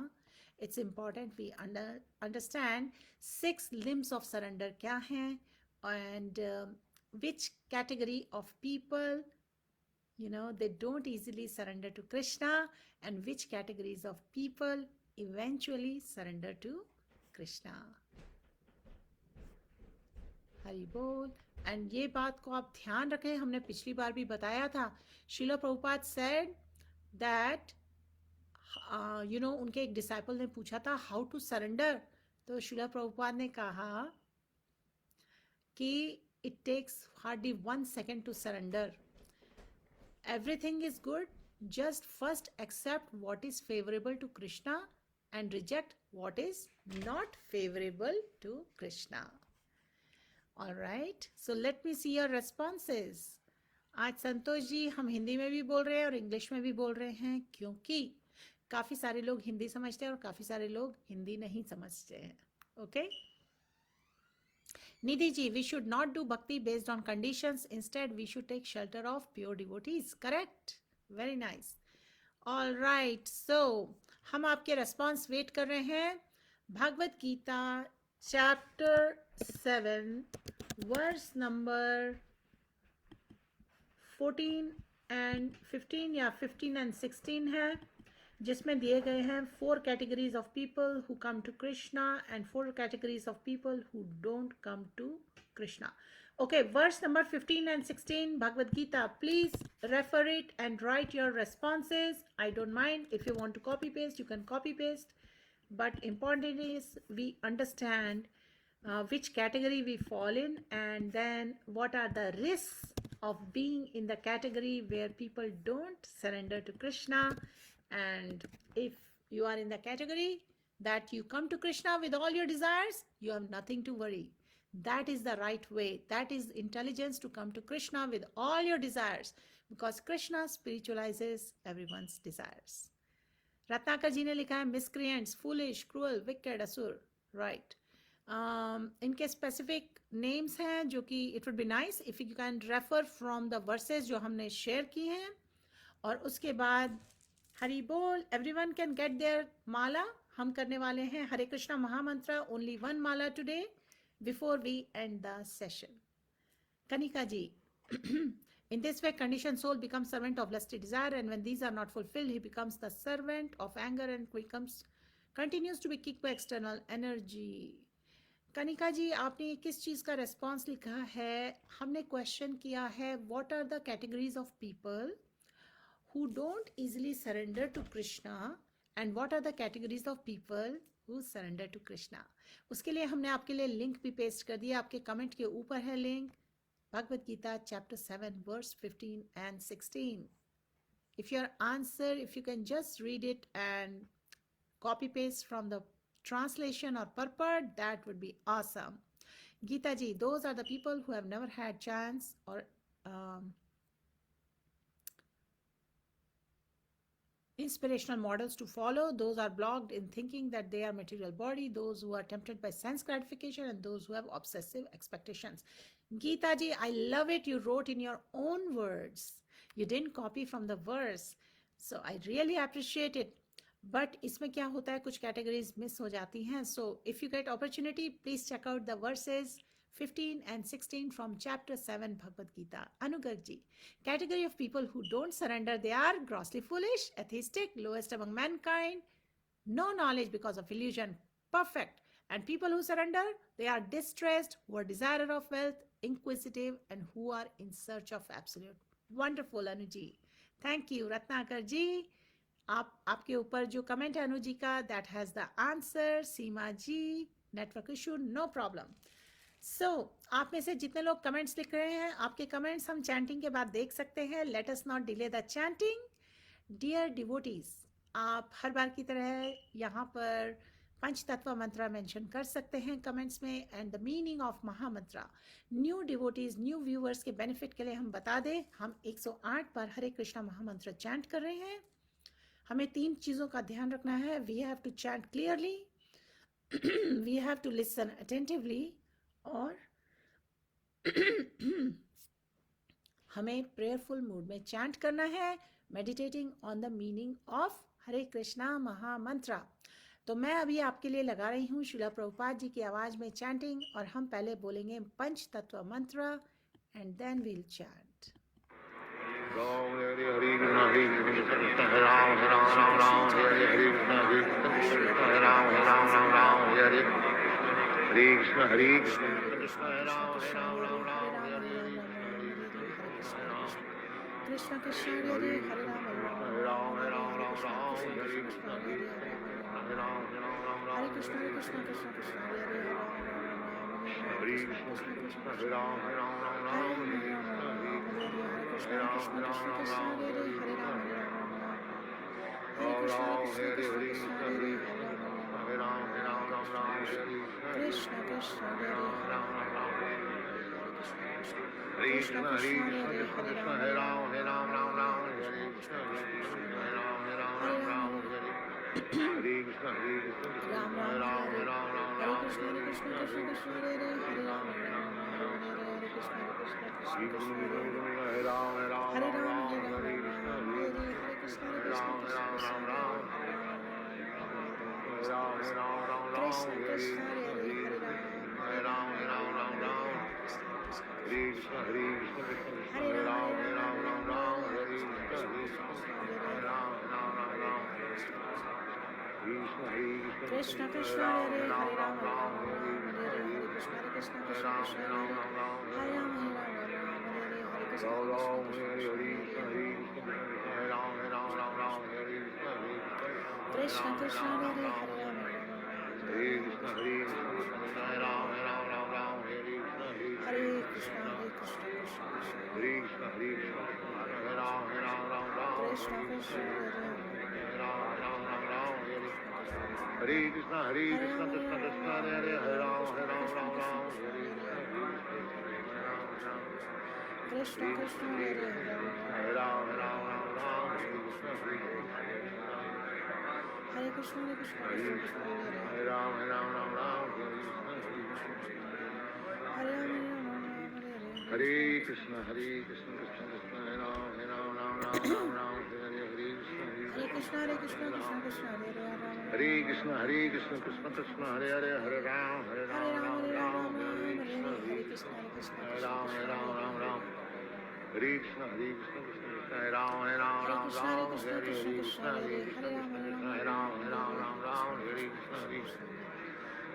It's important we understand 6 limbs of surrender क्या हैं, and which category of people, you know, they don't easily surrender to Krishna, and which categories of people eventually surrender to Krishna. Hari बोल. And ये बात को आप ध्यान रखें, हमने पिछली बार भी बताया था. Srila Prabhupada said that you know, उनके एक डिसाइपल ने पूछा था हाउ टू सरेंडर, तो श्रील प्रभुपाद ने कहा कि it takes hardly 1 second to surrender. Everything is good, just first accept what is favourable to Krishna and reject what is not favourable to Krishna. All right, so let me see your responses. आज संतोष जी हम हिंदी में भी बोल रहे हैं और English में भी बोल रहे हैं, क्योंकि काफ़ी सारे लोग हिंदी समझते हैं और काफ़ी सारे लोग हिंदी नहीं समझते हैं. Okay. Nidhi ji, we should not do bhakti based on conditions. Instead, we should take shelter of pure devotees. Correct? Very nice. All right, so हम आपके response वेट कर रहे हैं. Bhagavat Gita chapter 7 verse number 14 and 15 या 15 and 16 है, जिसमें दिए गए हैं 4 categories of people who come to Krishna and 4 categories of people who don't come to Krishna. Okay, verse number 15 and 16 Bhagavad Gita. Please refer it and write your responses. I don't mind. If you want to copy paste, you can copy paste. But important is we understand which category we fall in, and then what are the risks of being in the category where people don't surrender to Krishna. And if you are in the category that you come to Krishna with all your desires, you have nothing to worry. That is the right way. That is intelligence to come to Krishna with all your desires, because Krishna spiritualizes everyone's desires. Ratnakar जी ने लिखा है miscreants, foolish, cruel, wicked, असुर. Right. इनके specific names हैं जो कि it would be nice if you can refer from the versus जो हमने शेयर किए हैं. और उसके बाद हरि बोल, everyone can get their mala. हम करने वाले हैं हरे कृष्णा महामंत्र, only 1 mala today before we end the session. Kanika ji, in this way, conditioned soul becomes servant of lusty desire, and when these are not fulfilled, he becomes the servant of anger and continues to be kicked by external energy. Kanika ji, आपने किस चीज़ का response लिखा है? हमने question किया है what are the categories of people who don't easily surrender to Krishna and what are the categories of people who surrender to Krishna. उसके लिए हमने आपके लिए लिंक भी पेस्ट कर दिया, आपके कमेंट के ऊपर है link. Bhagavad Gita chapter 7 verse 15 and 16. If your answer, if you can just read it and copy paste from the translation or purport, that would be awesome. Geeta ji, those are the people who have never had chance or inspirational models to follow. Those are blocked in thinking that they are material body, those who are tempted by sense gratification, and those who have obsessive expectations. Geeta ji, I love it. You wrote in your own words. You didn't copy from the verse. So I really appreciate it. But इसमें क्या होता है, कुछ categories miss हो जाती हैं. So if you get opportunity, please check out the verses 15 and 16 from chapter 7 Bhagavad Gita. Anugarg ji, category of people who don't surrender, they are grossly foolish, atheistic, lowest among mankind, no knowledge because of illusion, perfect. And people who surrender, they are distressed, who are desirous of wealth, inquisitive, and who are in search of absolute. Wonderful, Anu ji. Thank you, Ratnakar ji. आपके ऊपर जो comment है अनु जी का, that has the answer. Seema ji, network issue, no problem. So, आप में से जितने लोग कमेंट्स लिख रहे हैं, आपके कमेंट्स हम चैंटिंग के बाद देख सकते हैं. Let us not delay the chanting. Dear devotees, आप हर बार की तरह यहाँ पर पंच तत्व मंत्र मेंशन कर सकते हैं कमेंट्स में, एंड द मीनिंग ऑफ महामंत्र. न्यू डिवोटीज, न्यू व्यूअर्स के बेनिफिट के लिए हम बता दें, हम 108 बार हरे कृष्णा महामंत्र चैंट कर रहे हैं. हमें 3 चीज़ों का ध्यान रखना है. We have to chant clearly, we have to listen attentively, और हमें प्रेयरफुल मूड में चैंट करना है, meditating on the meaning of Hare Krishna mahamantra. तो मैं अभी आपके लिए लगा रही हूँ श्रीला प्रभुपाद जी की आवाज में चैंटिंग, और हम पहले बोलेंगे Pancha Tattva mantra and then we'll chant. Krishna Krishna Hare Hare Ram Hare Ram Hare Krishna Krishna Krishna Krishna Hare Hare Ram Hare Ram Krishna Krishna Krishna Krishna Hare Hare Ram Hare Krishna Krishna Krishna Krishna Hare Ram Hare Ram Hare Krishna Ram Ram Hare Krishna Krishna Krishna Hare Hare Ram Hare Krishna Krishna Hare Ram Hare Krishna Krishna Krishna Hare Ram Krishna Krishna Hare Hare Ram Hare Krishna Krishna Krishna Hare Ram Hare Krishna Krishna Hare Hare Ram Hare Krishna Krishna Krishna Hare Krishna, Hare Krishna, Krishna Krishna, Hare Hare, Hare Ram, Hare Ram, Ram Ram, Hare Krishna Krishna Hare Ram, Hare Ram, Ram Ram, Hare Krishna, Hare Krishna Hare Ram, Hare Ram, Ram Ram, Hare Krishna, Hare Krishna, Krishna Krishna, Hare Ram, Hare Ram, Ram Ram, Ram Ram, Hare Hare, Hare Krishna, Hare Krishna Krishna Krishna Hare Krishna, Hare Krishna, Krishna Krishna, Hare Hare, Hare Ram, Hare Ram, Ram Ram, Hare Krishna, Hare Ram, Hare Ram, Ram Ram, Hare Krishna, Hare Krishna, Krishna Krishna, Hare Ram, Hare Ram, Ram Ram, Hare Hare, Hare Krishna, Hare Krishna, Krishna Krishna, Hare Ram, Hare Ram, Ram Ram, Hare Krishna, Hare Ram, Ram, Hare Krishna, Hare Krishna, Krishna Krishna, Hare Ram, Hare Ram, Ram Ram, Hare Krishna, Hare Krishna, Krishna Krishna, Hare Ram, Hare Ram, Ram Ram, Hare Krishna, Ram Ram, Hare Krishna, Hare Krishna, Krishna Krishna, Hare Ram, Hare Ram, Ram Ram, Hare Krishna, Hare Krishna, Krishna Krishna, Hare Ram, Hare Ram, Ram Ram, Hare Hare Krishna, Hare Krishna, Krishna Krishna, Hare Ram, Hare Ram, Ram Ram, Hare Hare, Hare Krishna, Hare Krishna, Krishna Krishna, Hare Ram, Hare Ram, Ram Ram, Hare Krishna, Ram Ram, Hare Hare Krishna, Hare Krishna, Krishna Krishna, Hare Ram, Hare Ram, Ram Ram, Hare Krishna, Hare Krishna, Hare Ram, Hare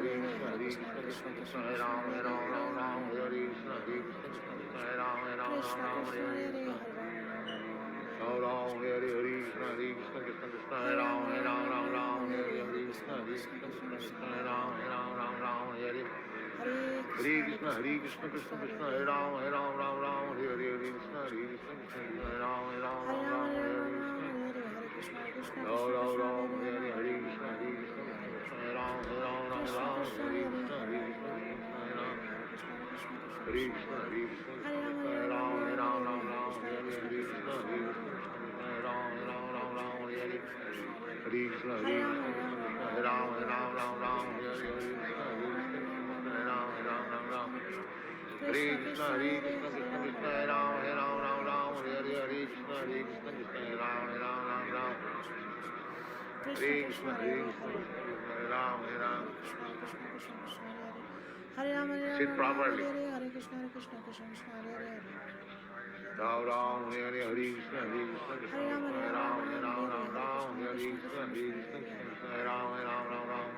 Krishna, Hare Krishna, Krishna Krishna, Hare Ram, Hare Ram, Ram Ram, Hare Hare, Hare Krishna, Hare Krishna, Hare Ram, Hare Ram, Ram Ram, Hare Hare, Hare Krishna, Hare Krishna, Krishna Krishna, Hare Ram, Hare Ram, Ram Ram, Hare Hare, Hare Krishna, Hare Krishna, Hare Ram, Hare Ram, Ram Ram, Hare Krishna, Hare Krishna, Krishna Krishna, Hare Ram, Hare Ram, Ram Ram, Hare Hare, Hare Krishna, Hare Krishna, Krishna Hare Ram, Hare Ram, Ram Ram, Hare Krishna, Hare Krishna, Hare Ram, Hare Ram. Hare Ram, Hare Ram, Sit properly. Hare Krishna, Krishna Krishna, Hare Hare. Ram Ram, Hare Hare, Hare Krishna, Hare Krishna, Krishna Krishna, Hare Ram, Hare Ram, Ram Ram, Hare Krishna, Hare Krishna, Krishna Krishna, Hare Ram, Hare Ram, Ram Ram.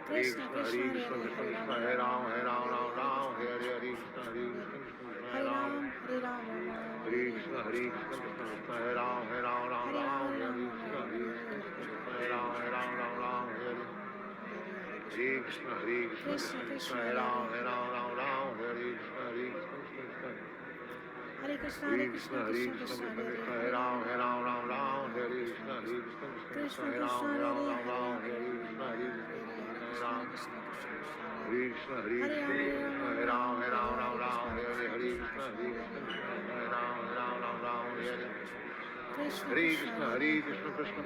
Hare Krishna, Hare Krishna, Krishna Krishna, Hare Ram, Hare Ram, Ram Ram, Hare Hare, Hare Krishna, Hare Krishna, Krishna Krishna, Hare Ram. Hare Krishna, Hare Krishna, Krishna Krishna, Hare Ram, Hare Ram, Ram Ram, Hare Krishna, Hare Krishna, Krishna Krishna, Hare Ram, Hare Ram, Ram Ram, Hare Hare Krishna, Hare Krishna, Krishna Krishna, Hare Ram, Hare Ram, Ram Ram, Hare Krishna, Hare Krishna, Krishna Krishna. Hare Krishna, Hare Krishna, Hare Krishna, Krishna Krishna, Hare Ram, Hare Ram, Ram Ram, Hare Krishna, Hare Krishna, Krishna Krishna, Hare Ram, Hare Ram, Ram Ram, Hare Krishna, Hare Krishna, Hare Ram. Hare Krishna, Hare Krishna, Krishna, Hare Ram, Hare Ram, Ram Ram, Hare Hare, Hare Krishna, Hare Krishna, Hare Ram, Hare Ram, Ram Ram, Hare Hare. Krishna Hare Krishna Krishna, Krishna Krishna, Hare Hare, Hare Ram, Ram Ram, Hare Hare, Hare Krishna, Hare Ram Hare Ram Ram Ram Hare Hare Hare Krishna Hare Hare Krishna Krishna, Krishna Hare Krishna Hare Krishna, Hare Hare Ram, Ram Ram, Hare Krishna, Krishna Hare Krishna Ram, Hare Hare Ram Ram, Hare Krishna Krishna Hare Krishna Krishna, Hare Hare Hare Krishna, Krishna Hare Krishna, Ram Hare Hare Ram, Ram Ram Ram Ram Hare Ram, Hare Hare Hare Krishna Hare Hare Krishna, Krishna Hare Krishna Krishna, Krishna Hare Krishna Hare Hare Ram, Ram Ram, Hare Hare Hare Krishna, Hare Krishna Krishna, Krishna Krishna Krishna, Hare Hare Hare Ram, Hare Ram Ram, Hare Krishna, Hare Krishna, Krishna Krishna, Hare Ram, Hare Ram Ram, Hare Ram Hare Ram Ram Hare Hare Hare Krishna Hare Hare Krishna Krishna, Krishna Krishna Krishna Krishna, Hare Hare Hare Ram, Ram, Hare Hare Krishna, Hare Krishna, Krishna Krishna Hare Hare Ram, Hare Hare Ram Hare Ram, Ram Ram Hare Ram Hare Hare Hare Krishna Hare Krishna Krishna Hare Krishna Ram, Hare Hare Ram Hare Ram Hare Ram Krishna, Ram Hare Hare Hare Hare Krishna Hare Ram, Krishna Krishna Krishna Hare Hare Hare Hare Ram Hare Ram Ram Krishna, Ram Hare Hare Hare Krishna Krishna Krishna Krishna Krishna, Hare Hare Hare Krishna, Hare Ram Krishna Hare Krishna, Ram Hare Ram Ram Ram, Hare Hare Hare Krishna Ram, Hare Krishna Hare Krishna, Krishna Krishna Hare Hare Hare Hare Ram, Ram Hare Ram Ram Ram Hare Hare Hare Hare Krishna Hare Krishna Hare Krishna, Hare Krishna, Krishna Krishna Krishna, Krishna Hare Hare Ram, Hare Hare Ram Hare Ram Ram Hare Ram Krishna, Hare Hare Hare Hare Krishna, Krishna Hare Ram, Krishna Krishna Hare Hare Hare Hare Ram Hare Krishna, Ram Ram Ram Hare Hare Krishna Ram, Hare Krishna Krishna, Krishna Hare Hare Krishna, Hare Hare Ram Hare Hare Ram, Ram Ram Ram Hare Hare Hare Hare Krishna Hare Krishna Krishna, Krishna Krishna Hare Hare Hare Ram, Hare Ram Hare Ram Hare Ram Ram Hare Hare Hare Hare Krishna, Krishna Hare Hare Krishna Krishna, Krishna Krishna Krishna Krishna, Hare Hare Hare Ram, Hare Ram Hare Ram Hare Ram Krishna, Ram Hare Hare Hare Krishna, Hare Ram. Hare Hare Krishna Krishna, Hare Hare Krishna Krishna, Krishna Krishna Krishna, Krishna Hare Hare Hare Ram, Hare Ram Hare Ram Ram, Ram Hare Ram Hare Krishna, Hare Hare Hare Krishna, Krishna Krishna Krishna Krishna, Hare Hare Hare Ram, Hare Krishna Krishna, Krishna Hare Hare Krishna, Hare Ram Hare Ram Ram Ram Ram, Hare Hare Hare Hare Krishna, Hare Krishna, Krishna Krishna Krishna, Krishna Hare Hare Ram, Hare Hare Ram Hare Hare Ram Krishna, Ram Hare Ram Krishna, Hare Krishna Hare Ram, Hare Hare Ram Hare Ram Ram Ram Hare Hare Krishna, Hare Hare Krishna Ram, Krishna Krishna Ram, Krishna Hare Hare Hare Hare Ram Hare Hare Ram Krishna, Ram Krishna Hare Krishna, Hare Hare Ram, Ram, Hare Hare Krishna Krishna Hare Hare Krishna Hare Krishna, Ram Hare Hare Ram, Ram Ram Ram Hare Ram, Hare Hare Krishna, Krishna Krishna, Hare Ram, Hare Ram Hare Hare Ram Ram Krishna, Ram Hare Hare Hare Krishna Hare Hare Krishna Krishna Krishna Hare Hare Hare Hare Ram Krishna, Hare Hare Ram Krishna, Ram Krishna Ram Krishna, Hare Ram, Hare Krishna Hare Ram, Krishna Hare Krishna Krishna, Krishna Hare Hare Hare Hare Ram Hare Ram Ram Ram Ram, Hare Hare Hare Krishna Krishna Krishna, Krishna Krishna Hare Hare Hare Hare Ram Hare Ram Ram, Ram Hare Ram Hare Krishna, Hare Hare Hare Krishna, Krishna Krishna Krishna Hare Krishna Ram, Krishna Hare Hare Ram, Hare Hare Ram Krishna, Hare Krishna, Hare Ram, Hare Krishna Krishna Krishna, Hare Hare Hare Ram Hare Ram Ram Hare Ram Hare Krishna, Hare Hare Krishna, Krishna Krishna, Hare Ram, Krishna Krishna Hare Hare Hare Hare Ram Hare Krishna, Ram Hare Ram Ram Hare Hare Krishna Krishna, Krishna Krishna Hare Krishna Ram, Hare Hare Hare Ram Krishna, Hare Hare Ram Ram Krishna, Ram Hare Hare Hare Krishna Hare Krishna Ram, Krishna Hare Krishna Hare Hare Hare Hare Ram Ram, Hare Ram Ram Ram, Ram Hare Hare Hare Hare Krishna Krishna Krishna, Krishna Krishna Hare Hare Hare Hare Ram Krishna, Hare Hare Ram Krishna, Ram Ram Hare Hare Hare Ram,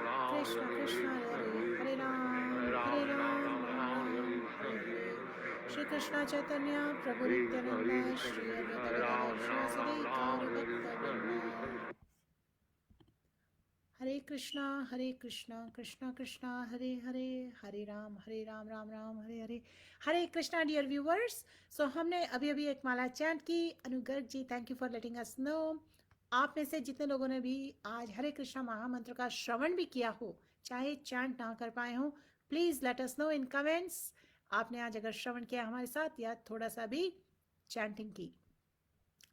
Ram, Krishna Hare Krishna Hare Krishna, Hare Hare Ram Hare Hare Ram, Ram Ram Ram Hare Hare Shri Krishna Chaitanya Prabhu Hare Krishna, Hare Nityananda Krishna, Shri Krishna Advaita Hare Ram, Gadadhar Shivasadi Gaura Hare Bhakta Krishna, Vrinda Hare Krishna, Hare Krishna, Krishna Krishna, Hare Hare, Hare Ram, Ram Ram, Hare Hare, Hare Krishna, dear viewers. So हमने अभी अभी एक माला chant की. अनुगर्ग जी, thank you for letting us know. आप में से जितने लोगों ने भी आज हरे कृष्णा महामंत्र का श्रवण भी किया हो, चाहे चैंट ना कर पाए हो, please let us know in comments. आपने आज अगर श्रवण किया हमारे साथ या थोड़ा सा भी चैंटिंग की,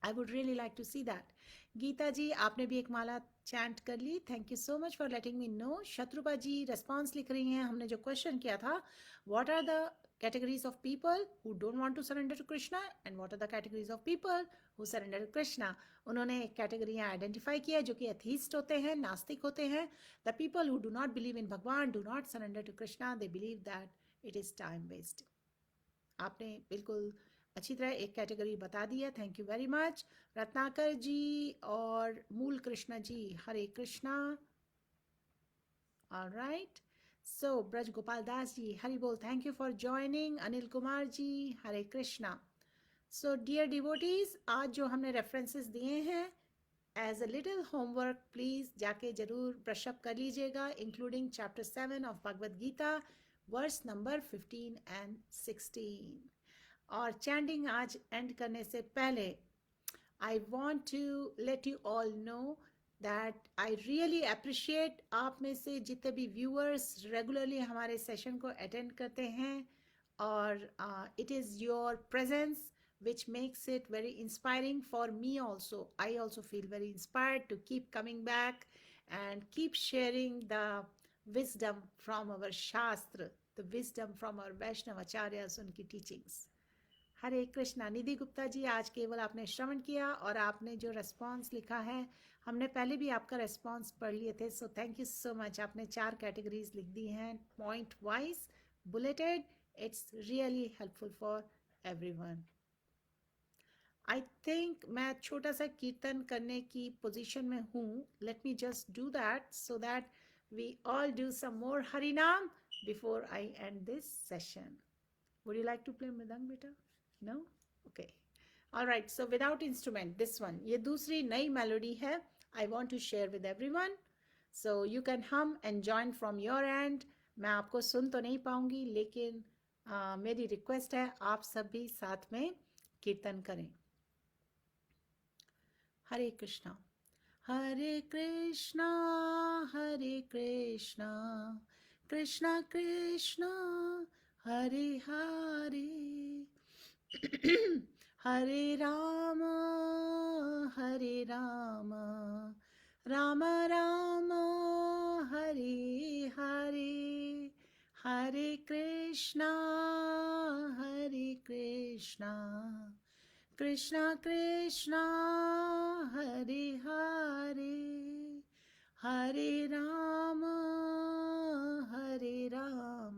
I would really like to see that. Geeta ji, आपने भी एक माला चैंट कर ली. Thank you so much for letting me know. Shatrupa ji response लिख रही हैं. हमने जो क्वेश्चन किया था, what are the categories of people who don't want to surrender to Krishna and what are the categories of people who surrender to Krishna. उन्होंने कैटेगरियाँ identify किया जो कि एथीस्ट होते हैं, नास्तिक होते हैं. The people who do not believe in Bhagwan do not surrender to Krishna. They believe that it is time waste. आपने बिल्कुल अच्छी तरह एक कैटेगरी बता दी है. Thank you very much. Ratnakar ji और Mool Krishna ji, Hare Krishna. All right. So Braj Gopal Das ji, Hari बोल, thank you for joining. Anil Kumar ji, Hare Krishna. So dear devotees, आज जो हमने रेफरेंसेस दिए हैं, as a little homework please जाके जरूर ब्रशअप कर लीजिएगा, including chapter 7 of Bhagavad Gita, verse number 15 and 16. और चैंटिंग आज एंड करने से पहले I want to let you all know that I really appreciate आप में से जितने भी व्यूअर्स रेगुलरली हमारे सेशन को अटेंड करते हैं, और it is your presence which makes it very inspiring for me also. I also feel very inspired to keep coming back and keep sharing the wisdom from our Shastra, the wisdom from our Vaishnava Acharyas, unki teachings. हरे कृष्णा. निधि गुप्ता जी, आज केवल आपने श्रवण किया और आपने जो response लिखा है, हमने पहले भी आपका रेस्पॉन्स पढ़ लिए थे. So thank you so much. आपने 4 कैटेगरीज लिख दी हैं, point wise bulleted. It's really helpful for everyone. I think मैं छोटा सा कीर्तन करने की पोजीशन में हूँ. Let me just do that so that we all do some more Hari naam before I end this session. Would you like to play mridang बेटा? No? Okay. Alright, so without instrument this one, ये दूसरी नई melody है. I want to share with everyone, so you can hum and join from your end. मैं आपको सुन तो नहीं पाऊंगी, लेकिन मेरी रिक्वेस्ट है आप सब भी साथ में कीर्तन करें. हरे कृष्णा. हरे कृष्णा, हरे कृष्णा, कृष्णा कृष्णा, हरे हरे, हरे राम, हरे राम, राम राम, हरे हरे, हरे कृष्णा, हरे कृष्णा, कृष्णा कृष्णा, हरे हरे, हरे राम, हरे राम,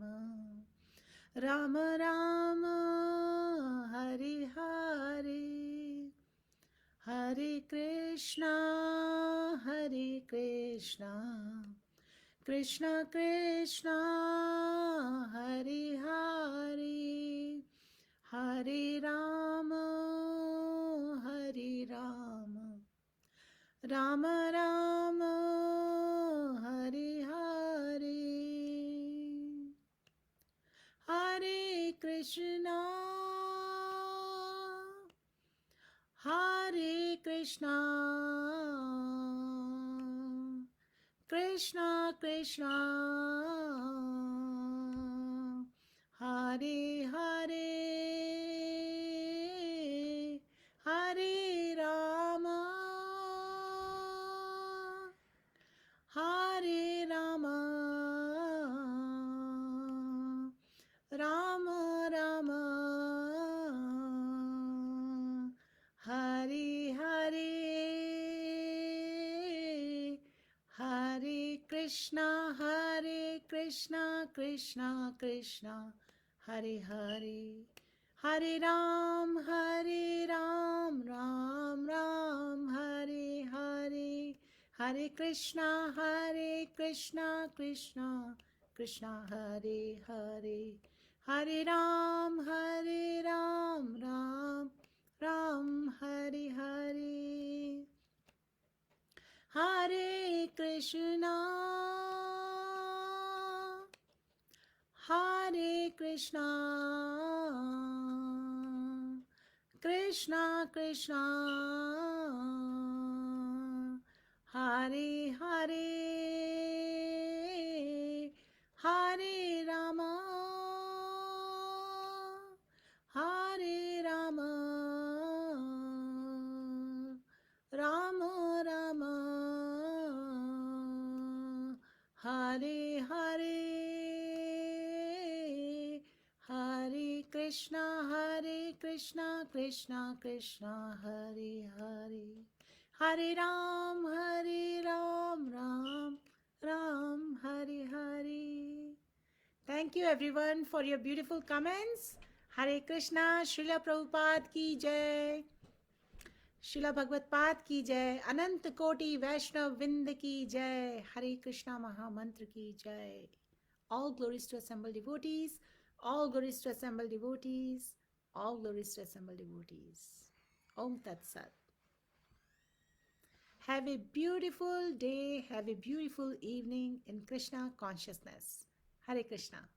राम राम, हरे हरे, हरे कृष्णा, कृष्णा कृष्णा, हरे हरे, हरे राम, राम राम, हरे हरे, हरे कृष्णा, हरे कृष्णा, कृष्णा कृष्णा, हरे हरे, हरे राम, हरे राम, राम राम, हरे हरे, हरे कृष्णा, कृष्णा कृष्णा, हरे हरे, हरे राम, राम राम, हरे हरे, हरे कृष्णा, कृष्णा कृष्णा, हरे हरे, हरे राम, राम राम, हरे हरे, हरे कृष्णा, कृष्णा कृष्णा, हरे हरे, हरे राम, राम राम, हरे हरे, हरे Krishna, Krishna Krishna, Hare Hare, Hare Ram, Ram Ram, Hare Hare. Thank you everyone for your beautiful comments. Hare Krishna. Srila Prabhupada की जय, शिला भगवत पाद की जय, अनंत कोटि वैष्णव विंद की जय, हरे कृष्णा महामंत्र की जय. All glories to assembled devotees, all glories to assembled devotees, all glories to assembled devotees. Om Tat Sat. Have a beautiful day, have a beautiful evening in Krishna consciousness. Hare Krishna.